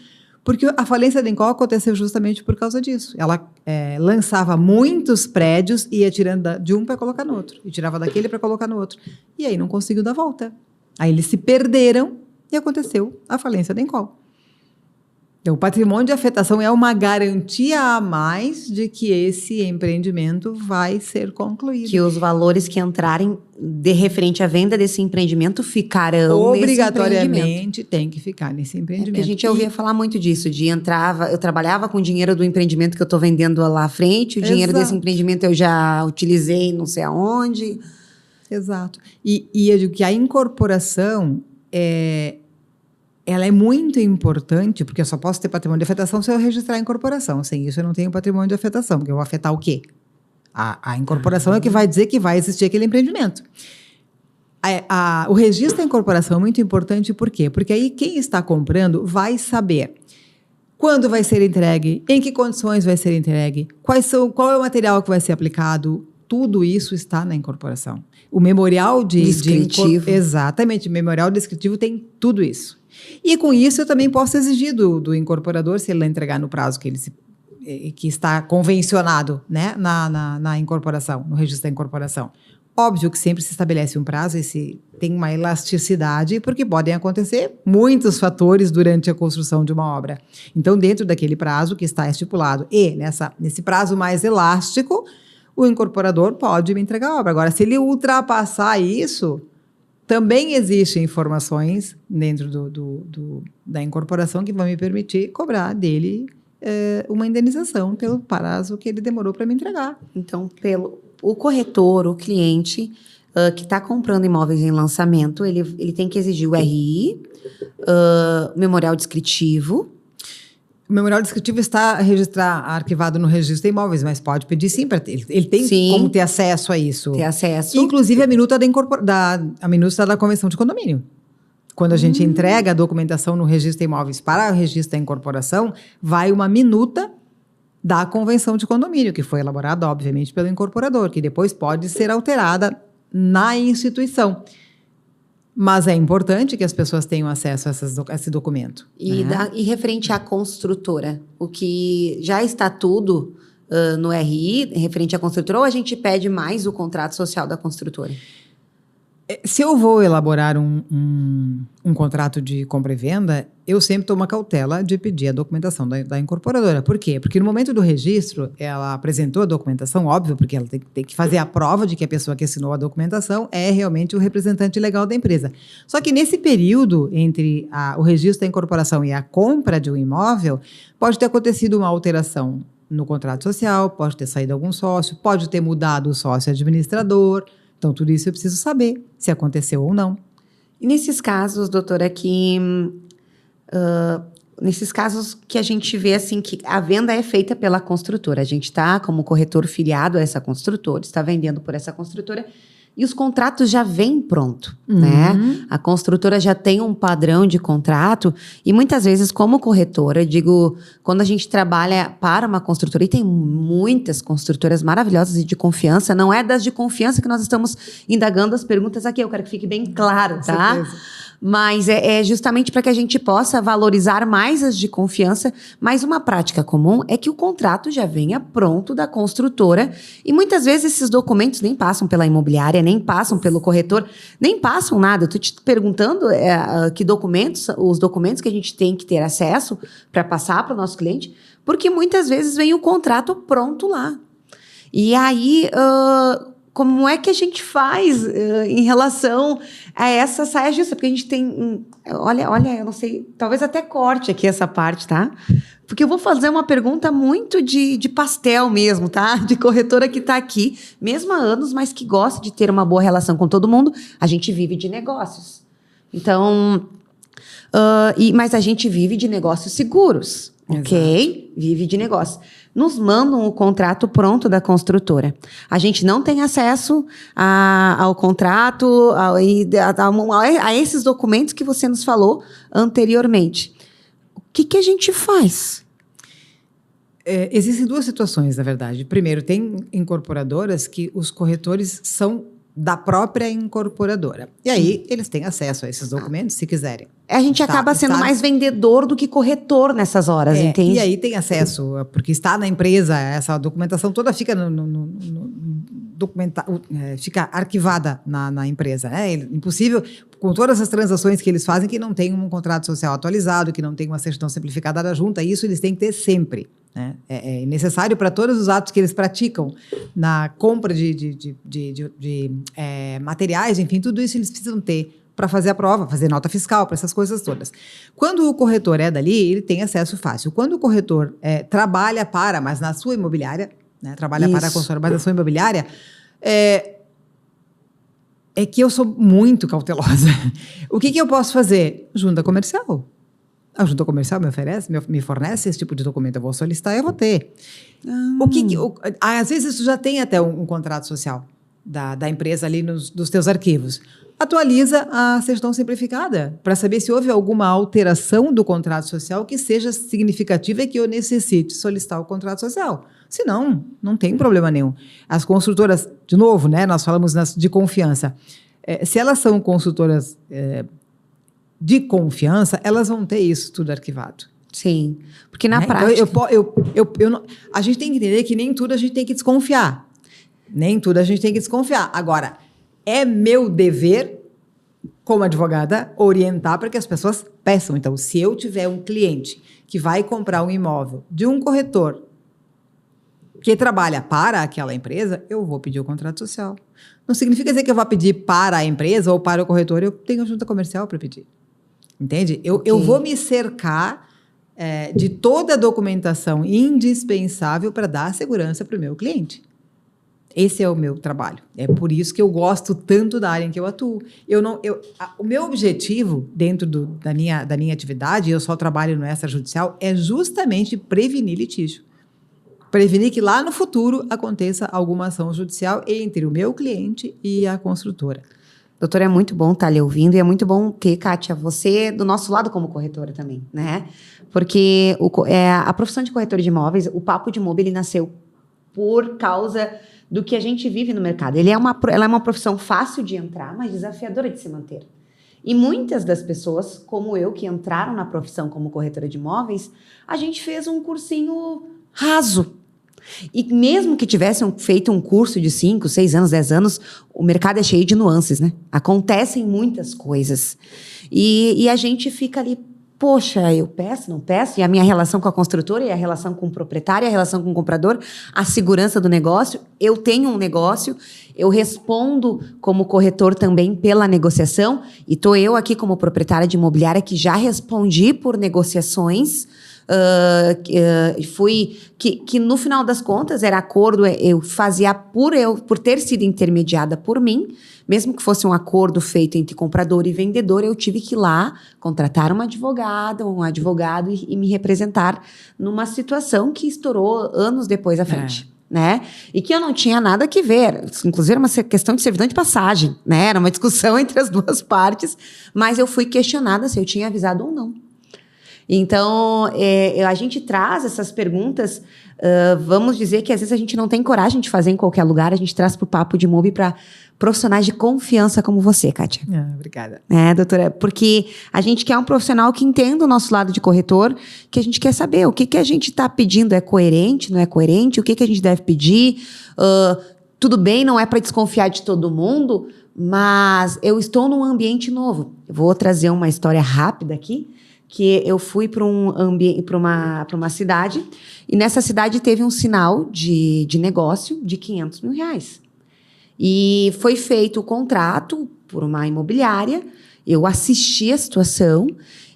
porque a falência da Encol aconteceu justamente por causa disso. Ela lançava muitos prédios e ia tirando de um para colocar no outro, e tirava daquele para colocar no outro. E aí não conseguiu dar volta. Aí eles se perderam e aconteceu a falência da Encol. Então, o patrimônio de afetação é uma garantia a mais de que esse empreendimento vai ser concluído. Que os valores que entrarem de referente à venda desse empreendimento ficarão obrigatoriamente tem que ficar nesse empreendimento. A gente ouvia falar muito disso, eu trabalhava com o dinheiro do empreendimento que eu estou vendendo lá à frente, o dinheiro desse empreendimento eu já utilizei não sei aonde. Exato. E eu digo que a incorporação ela é muito importante, porque eu só posso ter patrimônio de afetação se eu registrar a incorporação. Sem isso, eu não tenho patrimônio de afetação, porque eu vou afetar o quê? A incorporação é que vai dizer que vai existir aquele empreendimento. O registro da incorporação é muito importante, por quê? Porque aí quem está comprando vai saber quando vai ser entregue, em que condições vai ser entregue, qual é o material que vai ser aplicado. Tudo isso está na incorporação. O memorial descritivo. Exatamente, o memorial descritivo tem tudo isso. E com isso eu também posso exigir do incorporador, se ele não entregar no prazo que está convencionado, né, na incorporação, no registro da incorporação. Óbvio que sempre se estabelece um prazo, tem uma elasticidade, porque podem acontecer muitos fatores durante a construção de uma obra. Então, dentro daquele prazo que está estipulado e nesse prazo mais elástico, o incorporador pode me entregar a obra. Agora, se ele ultrapassar isso, também existem informações dentro da incorporação que vão me permitir cobrar dele uma indenização pelo prazo que ele demorou para me entregar. Então, o corretor, o cliente que está comprando imóveis em lançamento, ele tem que exigir o RI, memorial descritivo. O memorial descritivo está arquivado no registro de imóveis, mas pode pedir sim para ele. Ele tem como ter acesso a isso. Ter acesso. Inclusive a minuta a minuta da convenção de condomínio. Quando a gente entrega a documentação no registro de imóveis para o registro da incorporação, vai uma minuta da convenção de condomínio, que foi elaborada, obviamente, pelo incorporador, que depois pode ser alterada na instituição. Mas é importante que as pessoas tenham acesso a esse documento. E referente à construtora, o que já está tudo no RI, referente à construtora, ou a gente pede mais o contrato social da construtora? Se eu vou elaborar um contrato de compra e venda, eu sempre tomo a cautela de pedir a documentação da incorporadora. Por quê? Porque no momento do registro, ela apresentou a documentação, óbvio, porque ela tem que fazer a prova de que a pessoa que assinou a documentação é realmente o representante legal da empresa. Só que nesse período entre o registro da incorporação e a compra de um imóvel, pode ter acontecido uma alteração no contrato social, pode ter saído algum sócio, pode ter mudado o sócio administrador. Então, tudo isso eu preciso saber se aconteceu ou não. E nesses casos, doutora, nesses casos que a gente vê assim que a venda é feita pela construtora, a gente está como corretor filiado a essa construtora, está vendendo por essa construtora e os contratos já vêm pronto, né? A construtora já tem um padrão de contrato e muitas vezes como corretora, digo, quando a gente trabalha para uma construtora, e tem muitas construtoras maravilhosas e de confiança, não é das de confiança que nós estamos indagando as perguntas aqui, eu quero que fique bem claro, tá? Com certeza. Mas é justamente para que a gente possa valorizar mais as de confiança, mas uma prática comum é que o contrato já venha pronto da construtora e muitas vezes esses documentos nem passam pela imobiliária, nem passam pelo corretor, nem passam nada. Eu estou te perguntando que documentos, os documentos que a gente tem que ter acesso para passar para o nosso cliente, porque muitas vezes vem o contrato pronto lá. E aí... como é que a gente faz em relação a essa saia justa? Porque a gente tem... Olha, eu não sei, talvez até corte aqui essa parte, tá? Porque eu vou fazer uma pergunta muito de pastel mesmo, tá? De corretora que tá aqui, mesmo há anos, mas que gosta de ter uma boa relação com todo mundo. A gente vive de negócios. Então... mas a gente vive de negócios seguros, ok? Vive de negócios. Nos mandam o contrato pronto da construtora. A gente não tem acesso ao contrato, a esses documentos que você nos falou anteriormente. O que a gente faz? Existem duas situações, na verdade. Primeiro, tem incorporadoras que os corretores são da própria incorporadora. E aí, eles têm acesso a esses documentos, se quiserem. A gente acaba sendo mais vendedor do que corretor nessas horas, entende? E aí tem acesso, porque está na empresa, essa documentação toda fica fica arquivada na empresa. É impossível, com todas as transações que eles fazem, que não tem um contrato social atualizado, que não tem uma certidão simplificada da junta, isso eles têm que ter sempre. Né? É necessário para todos os atos que eles praticam na compra de materiais, enfim, tudo isso eles precisam ter para fazer a prova, fazer nota fiscal, para essas coisas todas. Quando o corretor é dali, ele tem acesso fácil. Quando o corretor trabalha mas na sua imobiliária, né, trabalha para a construtora, mas na sua imobiliária, é que eu sou muito cautelosa. O que eu posso fazer? Junta comercial. A junta comercial me fornece esse tipo de documento, eu vou solicitar e eu vou ter. Às vezes isso já tem até um contrato social da empresa ali dos teus arquivos. Atualiza a certidão simplificada para saber se houve alguma alteração do contrato social que seja significativa e que eu necessite solicitar o contrato social. Se não, não tem problema nenhum. As construtoras, de novo, né, nós falamos de confiança. Se elas são consultoras de confiança, elas vão ter isso tudo arquivado. Sim, porque na prática... A gente tem que entender que nem tudo a gente tem que desconfiar. Nem tudo a gente tem que desconfiar. Agora, É meu dever, como advogada, orientar para que as pessoas peçam. Então, se eu tiver um cliente que vai comprar um imóvel de um corretor que trabalha para aquela empresa, eu vou pedir o contrato social. Não significa dizer que eu vou pedir para a empresa ou para o corretor, eu tenho junta comercial para pedir. Entende? Eu vou me cercar de toda a documentação indispensável para dar segurança para o meu cliente. Esse é o meu trabalho. É por isso que eu gosto tanto da área em que eu atuo. O meu objetivo dentro da minha atividade, eu só trabalho no extrajudicial, é justamente prevenir litígio. Prevenir que lá no futuro aconteça alguma ação judicial entre o meu cliente e a construtora. Doutora, é muito bom estar lhe ouvindo e é muito bom ter, Kátia, você do nosso lado como corretora também, né? Porque a profissão de corretora de imóveis, o Papo de Mobi, ele nasceu por causa do que a gente vive no mercado. Ela é uma profissão fácil de entrar, mas desafiadora de se manter. E muitas das pessoas, como eu, que entraram na profissão como corretora de imóveis, a gente fez um cursinho raso. E mesmo que tivessem feito um curso de 5, 6 anos, 10 anos, o mercado é cheio de nuances, né? Acontecem muitas coisas. E a gente fica ali, poxa, eu peço, não peço? E a minha relação com a construtora, e a relação com o proprietário, e a relação com o comprador, a segurança do negócio. Eu tenho um negócio, eu respondo como corretor também pela negociação, e estou eu aqui como proprietária de imobiliária que já respondi por negociações. Que no final das contas era acordo, eu fazia por ter sido intermediada por mim, mesmo que fosse um acordo feito entre comprador e vendedor, eu tive que ir lá contratar uma advogada, um advogado e me representar numa situação que estourou anos depois à frente. Né? E que eu não tinha nada que ver, inclusive era uma questão de servidão de passagem, né? Era uma discussão entre as duas partes, mas eu fui questionada se eu tinha avisado ou não. Então, a gente traz essas perguntas, vamos dizer que às vezes a gente não tem coragem de fazer em qualquer lugar, a gente traz para o Papo de Mobi para profissionais de confiança como você, Kátia. Obrigada. Doutora, porque a gente quer um profissional que entenda o nosso lado de corretor, que a gente quer saber o que a gente está pedindo é coerente, não é coerente, o que a gente deve pedir, tudo bem, não é para desconfiar de todo mundo, mas eu estou num ambiente novo. Eu vou trazer uma história rápida aqui, que eu fui para uma cidade, e nessa cidade teve um sinal de negócio de R$500 mil. E foi feito o contrato por uma imobiliária, eu assisti a situação,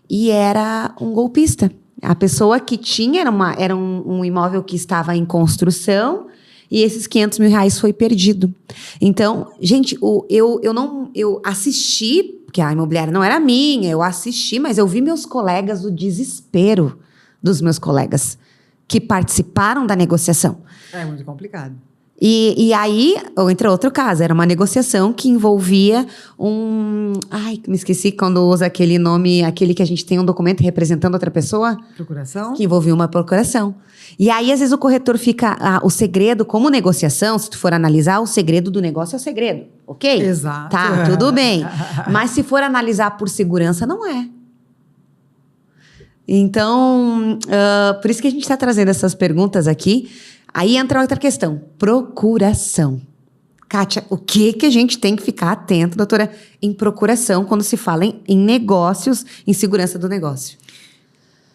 e era um golpista. A pessoa que tinha era um imóvel que estava em construção, e esses R$500 mil foi perdido. Então, gente, eu assisti, porque a imobiliária não era minha, eu assisti, mas eu vi meus colegas, o desespero dos meus colegas que participaram da negociação. É muito complicado. E aí, entre outro caso, era uma negociação que envolvia me esqueci quando usa aquele nome, aquele que a gente tem um documento representando outra pessoa. Procuração? Que envolvia uma procuração. E aí, às vezes, o corretor fica... o segredo, como negociação, se tu for analisar, o segredo do negócio é o segredo, ok? Exato. Tá, tudo bem. Mas se for analisar por segurança, não é. Então, por isso que a gente está trazendo essas perguntas aqui. Aí entra outra questão, procuração. Kátia, o que a gente tem que ficar atento, doutora, em procuração, quando se fala em negócios, em segurança do negócio?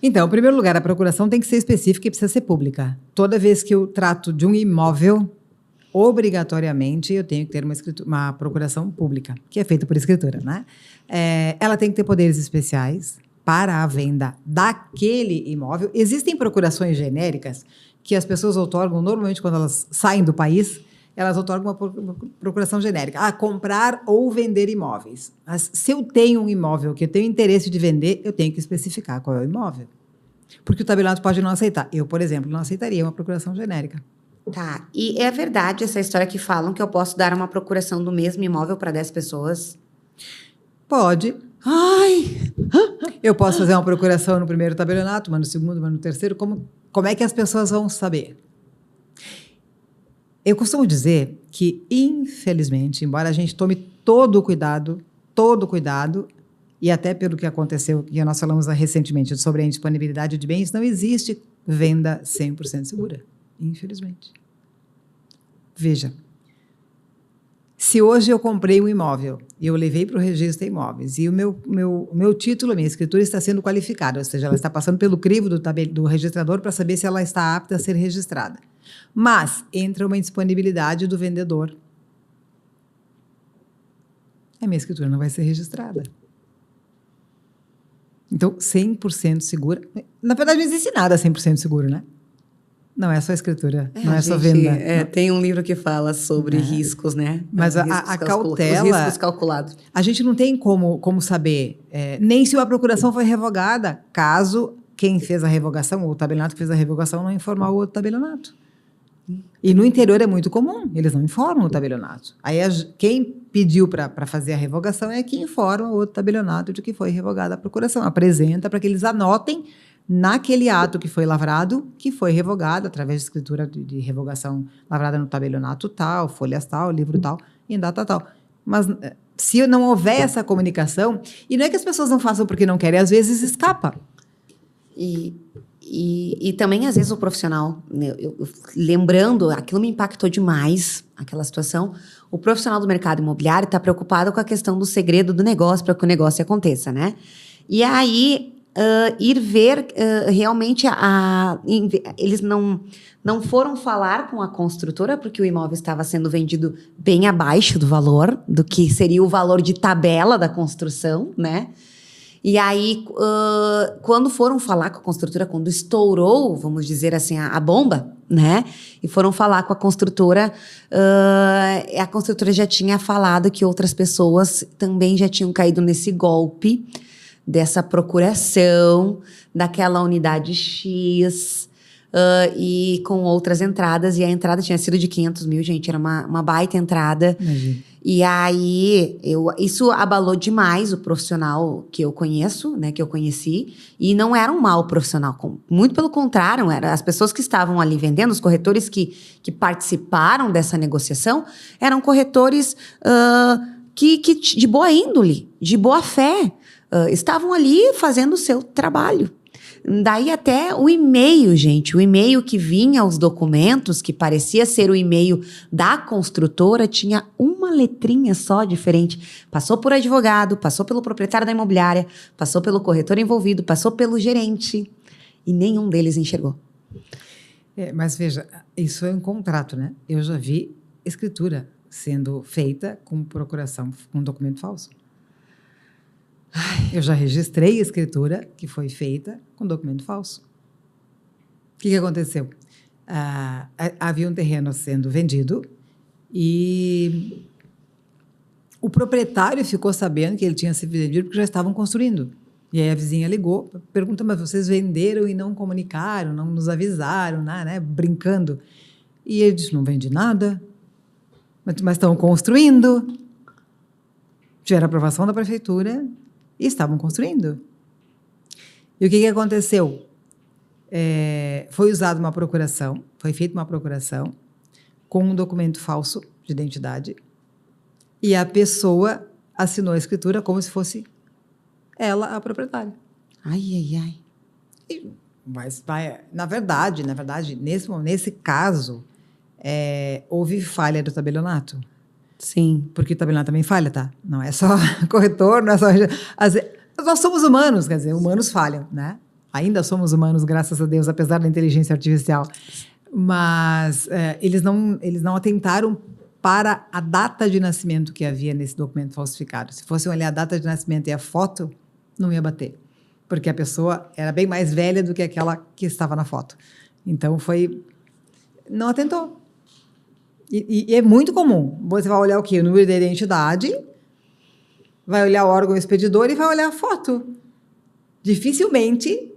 Então, em primeiro lugar, a procuração tem que ser específica e precisa ser pública. Toda vez que eu trato de um imóvel, obrigatoriamente eu tenho que ter uma procuração pública, que é feita por escritura, né? Ela tem que ter poderes especiais para a venda daquele imóvel. Existem procurações genéricas que as pessoas outorgam, normalmente quando elas saem do país, elas outorgam uma procuração genérica. Comprar ou vender imóveis. Mas se eu tenho um imóvel que eu tenho interesse de vender, eu tenho que especificar qual é o imóvel. Porque o tabelionato pode não aceitar. Eu, por exemplo, não aceitaria uma procuração genérica. Tá, e é verdade essa história que falam que eu posso dar uma procuração do mesmo imóvel para 10 pessoas? Pode. Ai! Eu posso fazer uma procuração no primeiro tabelionato, uma no segundo, uma no terceiro. Como é que as pessoas vão saber? Eu costumo dizer que, infelizmente, embora a gente tome todo o cuidado, e até pelo que aconteceu, que nós falamos recentemente sobre a indisponibilidade de bens, não existe venda 100% segura, infelizmente. Veja, Se hoje eu comprei um imóvel e eu levei para o registro de imóveis e o meu título, a minha escritura está sendo qualificada, ou seja, ela está passando pelo crivo do registrador para saber se ela está apta a ser registrada. Mas entra uma indisponibilidade do vendedor. A minha escritura não vai ser registrada. Então, 100% segura. Na verdade, não existe nada 100% seguro, né? Não é só escritura, não é só venda. Tem um livro que fala sobre riscos, né? Mas a cautela... Os riscos calculados. A gente não tem como saber, nem se a procuração foi revogada, caso quem fez a revogação, ou o tabelionato que fez a revogação, não informar o outro tabelionato. E no interior é muito comum, eles não informam o tabelionato. Aí quem pediu para fazer a revogação é quem informa o outro tabelionato de que foi revogada a procuração. Apresenta para que eles anotem naquele ato que foi lavrado, que foi revogado através de escritura de revogação lavrada no tabelionato tal, folhas tal, livro tal, em data tal. Mas se não houver essa comunicação, e não é que as pessoas não façam porque não querem, às vezes escapa. E também, às vezes, o profissional, né, lembrando, aquilo me impactou demais, aquela situação, o profissional do mercado imobiliário está preocupado com a questão do segredo do negócio para que o negócio aconteça, né? E aí... ir ver realmente eles não foram falar com a construtora porque o imóvel estava sendo vendido bem abaixo do valor, do que seria o valor de tabela da construção, né? E aí, quando foram falar com a construtora, quando estourou, vamos dizer assim, a bomba, né? E foram falar com a construtora já tinha falado que outras pessoas também já tinham caído nesse golpe, dessa procuração, daquela unidade X, e com outras entradas, e a entrada tinha sido de 500 mil, gente, era uma baita entrada. Imagina. E aí, isso abalou demais o profissional que eu conheço, né, que eu conheci, e não era um mau profissional, muito pelo contrário, eram as pessoas que estavam ali vendendo, os corretores que participaram dessa negociação, eram corretores que de boa índole, de boa fé, estavam ali fazendo o seu trabalho. Daí até o e-mail, gente, o e-mail que vinha os documentos, que parecia ser o e-mail da construtora, tinha uma letrinha só diferente. Passou por advogado, passou pelo proprietário da imobiliária, passou pelo corretor envolvido, passou pelo gerente, e nenhum deles enxergou. Mas veja, isso é um contrato, né? Eu já vi escritura sendo feita com procuração, com um documento falso. Eu já registrei a escritura que foi feita com documento falso. O que aconteceu? Havia um terreno sendo vendido e o proprietário ficou sabendo que ele tinha sido vendido porque já estavam construindo. E aí a vizinha ligou, pergunta, mas vocês venderam e não comunicaram, não nos avisaram, né? Brincando. E ele disse, não vendi nada, mas estão construindo. Tiveram aprovação da prefeitura e estavam construindo. E o que aconteceu? Foi usada uma procuração, foi feita uma procuração com um documento falso de identidade e a pessoa assinou a escritura como se fosse ela a proprietária. Ai. Mas, na verdade, nesse caso, houve falha do tabelionato. Sim. Porque o tabelionato também falha, tá? Não é só corretor, não é só... Nós somos humanos, quer dizer, humanos falham, né? Ainda somos humanos, graças a Deus, apesar da inteligência artificial. Mas eles não atentaram para a data de nascimento que havia nesse documento falsificado. Se fossem olhar a data de nascimento e a foto, não ia bater. Porque a pessoa era bem mais velha do que aquela que estava na foto. Então, não atentou. E é muito comum. Você vai olhar o quê? O número da identidade, vai olhar o órgão expedidor e vai olhar a foto. Dificilmente,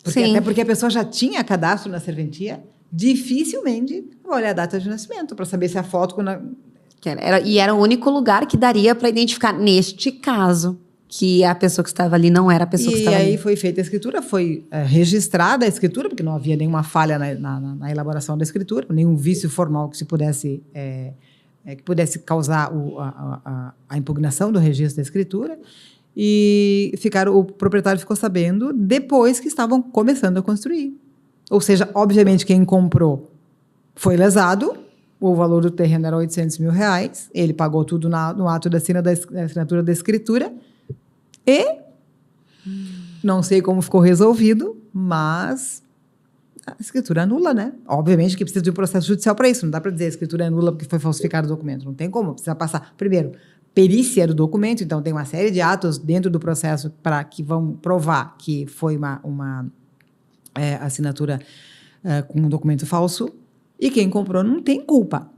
até porque a pessoa já tinha cadastro na serventia, dificilmente vai olhar a data de nascimento para saber se a foto... Era o único lugar que daria para identificar, neste caso, que a pessoa que estava ali não era a pessoa que estava ali. E aí foi feita a escritura, foi registrada a escritura, porque não havia nenhuma falha na elaboração da escritura, nenhum vício formal que se pudesse, que pudesse causar a impugnação do registro da escritura, e o proprietário ficou sabendo depois que estavam começando a construir. Ou seja, obviamente quem comprou foi lesado, o valor do terreno era R$800 mil, ele pagou tudo no ato da assinatura da escritura e não sei como ficou resolvido, mas a escritura é nula, né? Obviamente que precisa de um processo judicial para isso, não dá para dizer a escritura é nula porque foi falsificado o documento, não tem como, precisa passar, primeiro, perícia do documento, então tem uma série de atos dentro do processo que vão provar que foi uma assinatura com um documento falso, e quem comprou não tem culpa.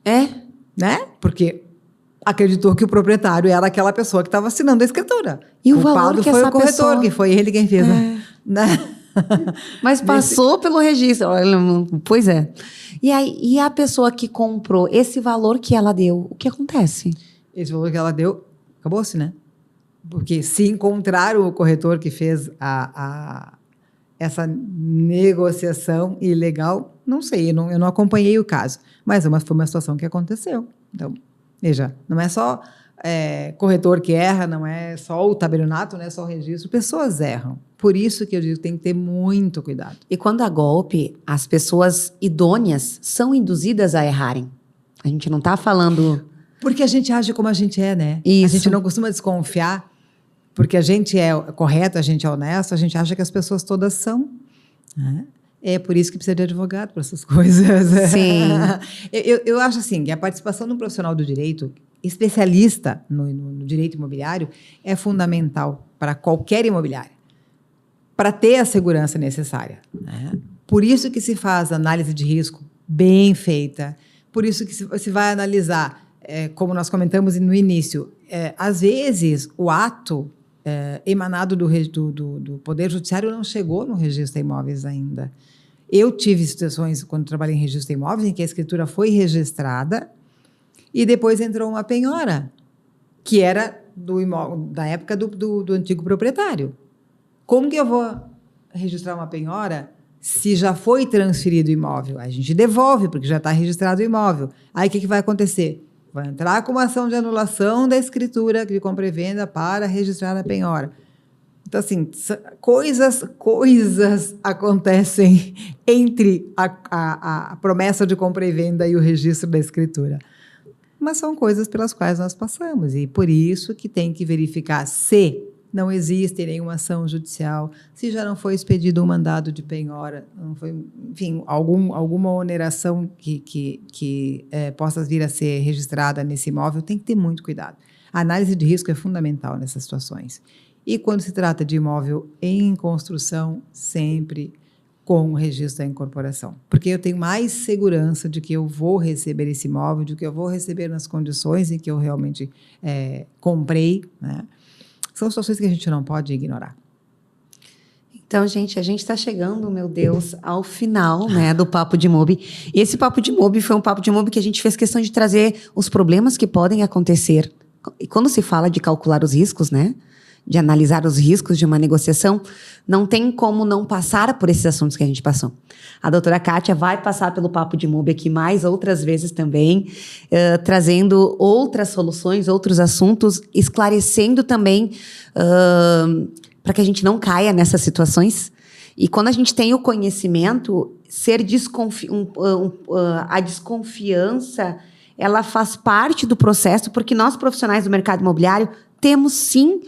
Né? Porque acreditou que o proprietário era aquela pessoa que estava assinando a escritura. E o valor que foi essa o corretor, pessoa... que foi ele quem fez. Né? Mas passou pelo registro. Pois é. E a pessoa que comprou, esse valor que ela deu, o que acontece? Esse valor que ela deu, acabou-se, né? Porque se encontraram o corretor que fez essa negociação ilegal, não sei, eu não acompanhei o caso, mas foi uma situação que aconteceu. Então, veja, não é só corretor que erra, não é só o tabelionato, não é só o registro, pessoas erram. Por isso que eu digo, tem que ter muito cuidado. E quando há golpe, as pessoas idôneas são induzidas a errarem. A gente não está falando... Porque a gente age como a gente é, né? Isso. A gente não costuma desconfiar, porque a gente é correto, a gente é honesto, a gente acha que as pessoas todas são. Né? É por isso que precisa de advogado para essas coisas. Sim. Eu acho assim, que a participação de um profissional do direito, especialista no direito imobiliário, é fundamental para qualquer imobiliária, para ter a segurança necessária. Né? Por isso que se faz análise de risco bem feita, por isso que se vai analisar, como nós comentamos no início, às vezes o ato emanado do Poder Judiciário não chegou no registro de imóveis ainda. Eu tive situações, quando trabalhei em registro de imóveis, em que a escritura foi registrada e depois entrou uma penhora, que era da época do antigo proprietário. Como que eu vou registrar uma penhora se já foi transferido o imóvel? A gente devolve, porque já está registrado o imóvel. Aí o que vai acontecer? Vai entrar com uma ação de anulação da escritura de compra e venda para registrar a penhora. Então, assim, coisas acontecem entre a promessa de compra e venda e o registro da escritura. Mas são coisas pelas quais nós passamos. E por isso que tem que verificar se não existe nenhuma ação judicial, se já não foi expedido um mandado de penhora, não foi, enfim, alguma oneração que possa vir a ser registrada nesse imóvel, tem que ter muito cuidado. A análise de risco é fundamental nessas situações. E quando se trata de imóvel em construção, sempre com o registro da incorporação. Porque eu tenho mais segurança de que eu vou receber esse imóvel, de que eu vou receber nas condições em que eu realmente comprei, né? São situações que a gente não pode ignorar. Então, gente, a gente está chegando, meu Deus, ao final, né, do Papo de Mobi. E esse Papo de Mobi foi um Papo de Mobi que a gente fez questão de trazer os problemas que podem acontecer. E quando se fala de calcular os riscos, né, de analisar os riscos de uma negociação, não tem como não passar por esses assuntos que a gente passou. A doutora Kátia vai passar pelo Papo de Mobi aqui mais outras vezes também, trazendo outras soluções, outros assuntos, esclarecendo também para que a gente não caia nessas situações. E quando a gente tem o conhecimento, a desconfiança, ela faz parte do processo, porque nós, profissionais do mercado imobiliário, temos sim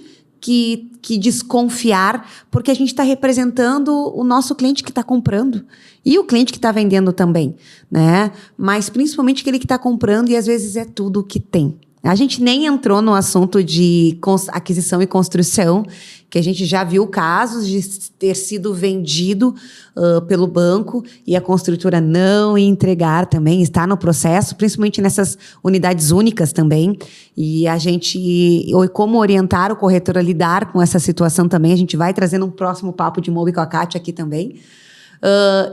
que desconfiar, porque a gente está representando o nosso cliente que está comprando e o cliente que está vendendo também, né? Mas principalmente aquele que está comprando e às vezes é tudo o que tem. A gente nem entrou no assunto de aquisição e construção, que a gente já viu casos de ter sido vendido pelo banco e a construtora não entregar também, está no processo, principalmente nessas unidades únicas também. E a gente, como orientar o corretor a lidar com essa situação também, a gente vai trazendo um próximo Papo de Mobi com a Kátia aqui também.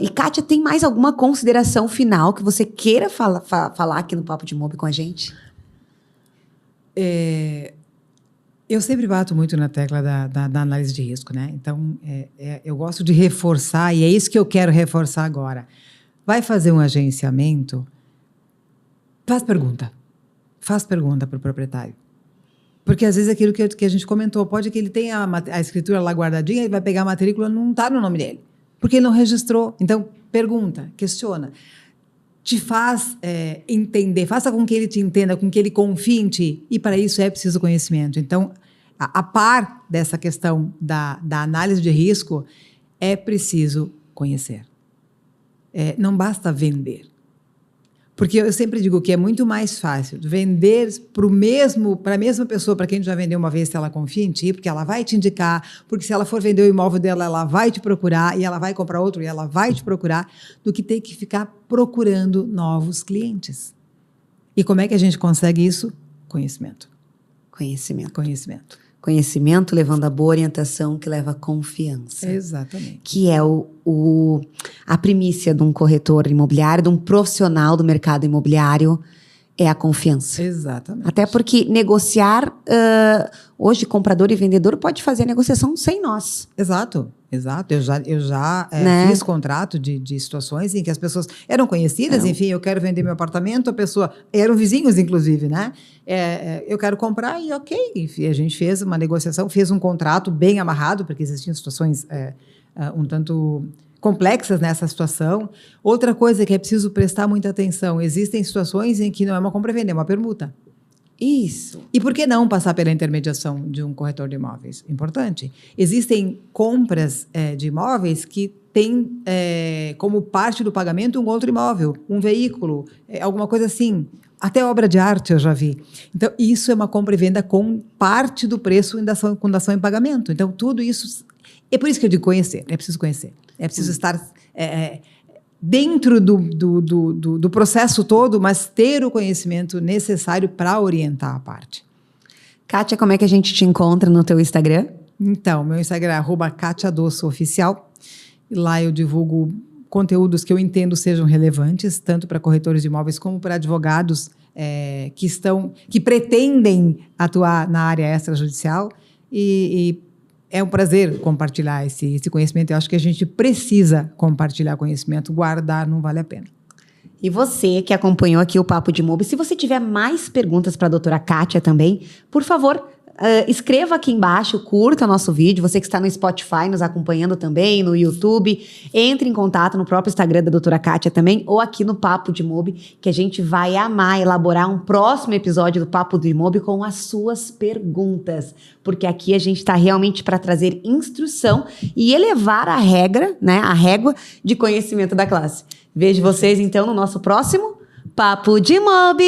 E Kátia, tem mais alguma consideração final que você queira falar aqui no Papo de Mobi com a gente? Eu sempre bato muito na tecla da análise de risco, né? Então, eu gosto de reforçar, e é isso que eu quero reforçar agora. Vai fazer um agenciamento, faz pergunta para o proprietário. Porque, às vezes, aquilo que a gente comentou, pode que ele tenha a escritura lá guardadinha, ele vai pegar a matrícula, não está no nome dele, porque ele não registrou. Então, pergunta, questiona. te faz entender, faça com que ele te entenda, com que ele confie em ti. E para isso é preciso conhecimento. Então, a par dessa questão da análise de risco, é preciso conhecer. Não basta vender. Porque eu sempre digo que é muito mais fácil vender para a mesma pessoa, para quem já vendeu uma vez, se ela confia em ti, porque ela vai te indicar, porque se ela for vender o imóvel dela, ela vai te procurar, e ela vai comprar outro, e ela vai te procurar, do que ter que ficar procurando novos clientes. E como é que a gente consegue isso? Conhecimento. Conhecimento levando a boa orientação que leva a confiança. Exatamente. Que é a primícia de um corretor imobiliário, de um profissional do mercado imobiliário, é a confiança. Exatamente. Até porque negociar, hoje comprador e vendedor pode fazer a negociação sem nós. Exato. Eu já fiz contrato de situações em que as pessoas eram conhecidas, enfim, eu quero vender meu apartamento, a pessoa, eram vizinhos inclusive, né? Eu quero comprar e ok, enfim, a gente fez uma negociação, fez um contrato bem amarrado, porque existiam situações um tanto complexas nessa situação. Outra coisa que é preciso prestar muita atenção, existem situações em que não é uma compra e venda, é uma permuta. Isso. E por que não passar pela intermediação de um corretor de imóveis? Importante. Existem compras de imóveis que têm como parte do pagamento um outro imóvel, um veículo, alguma coisa assim. Até obra de arte eu já vi. Então, isso é uma compra e venda com parte do preço com dação em pagamento. Então, tudo isso... É por isso que eu digo conhecer. É preciso conhecer. É preciso estar... dentro do processo todo, mas ter o conhecimento necessário para orientar a parte. Kátia, como é que a gente te encontra no teu Instagram? Então, meu Instagram é @KatiaDosso_oficial. Lá eu divulgo conteúdos que eu entendo sejam relevantes, tanto para corretores de imóveis como para advogados que pretendem atuar na área extrajudicial. E é um prazer compartilhar esse conhecimento. Eu acho que a gente precisa compartilhar conhecimento, guardar não vale a pena. E você que acompanhou aqui o Papo de Mob, se você tiver mais perguntas para a doutora Kátia também, por favor, escreva aqui embaixo, curta nosso vídeo. Você que está no Spotify nos acompanhando também, no YouTube, entre em contato no próprio Instagram da doutora Kátia também, ou aqui no Papo de Mob, que a gente vai amar elaborar um próximo episódio do Papo de Mob com as suas perguntas. Porque aqui a gente está realmente para trazer instrução e elevar a régua de conhecimento da classe. Vejo vocês então no nosso próximo Papo de Mob!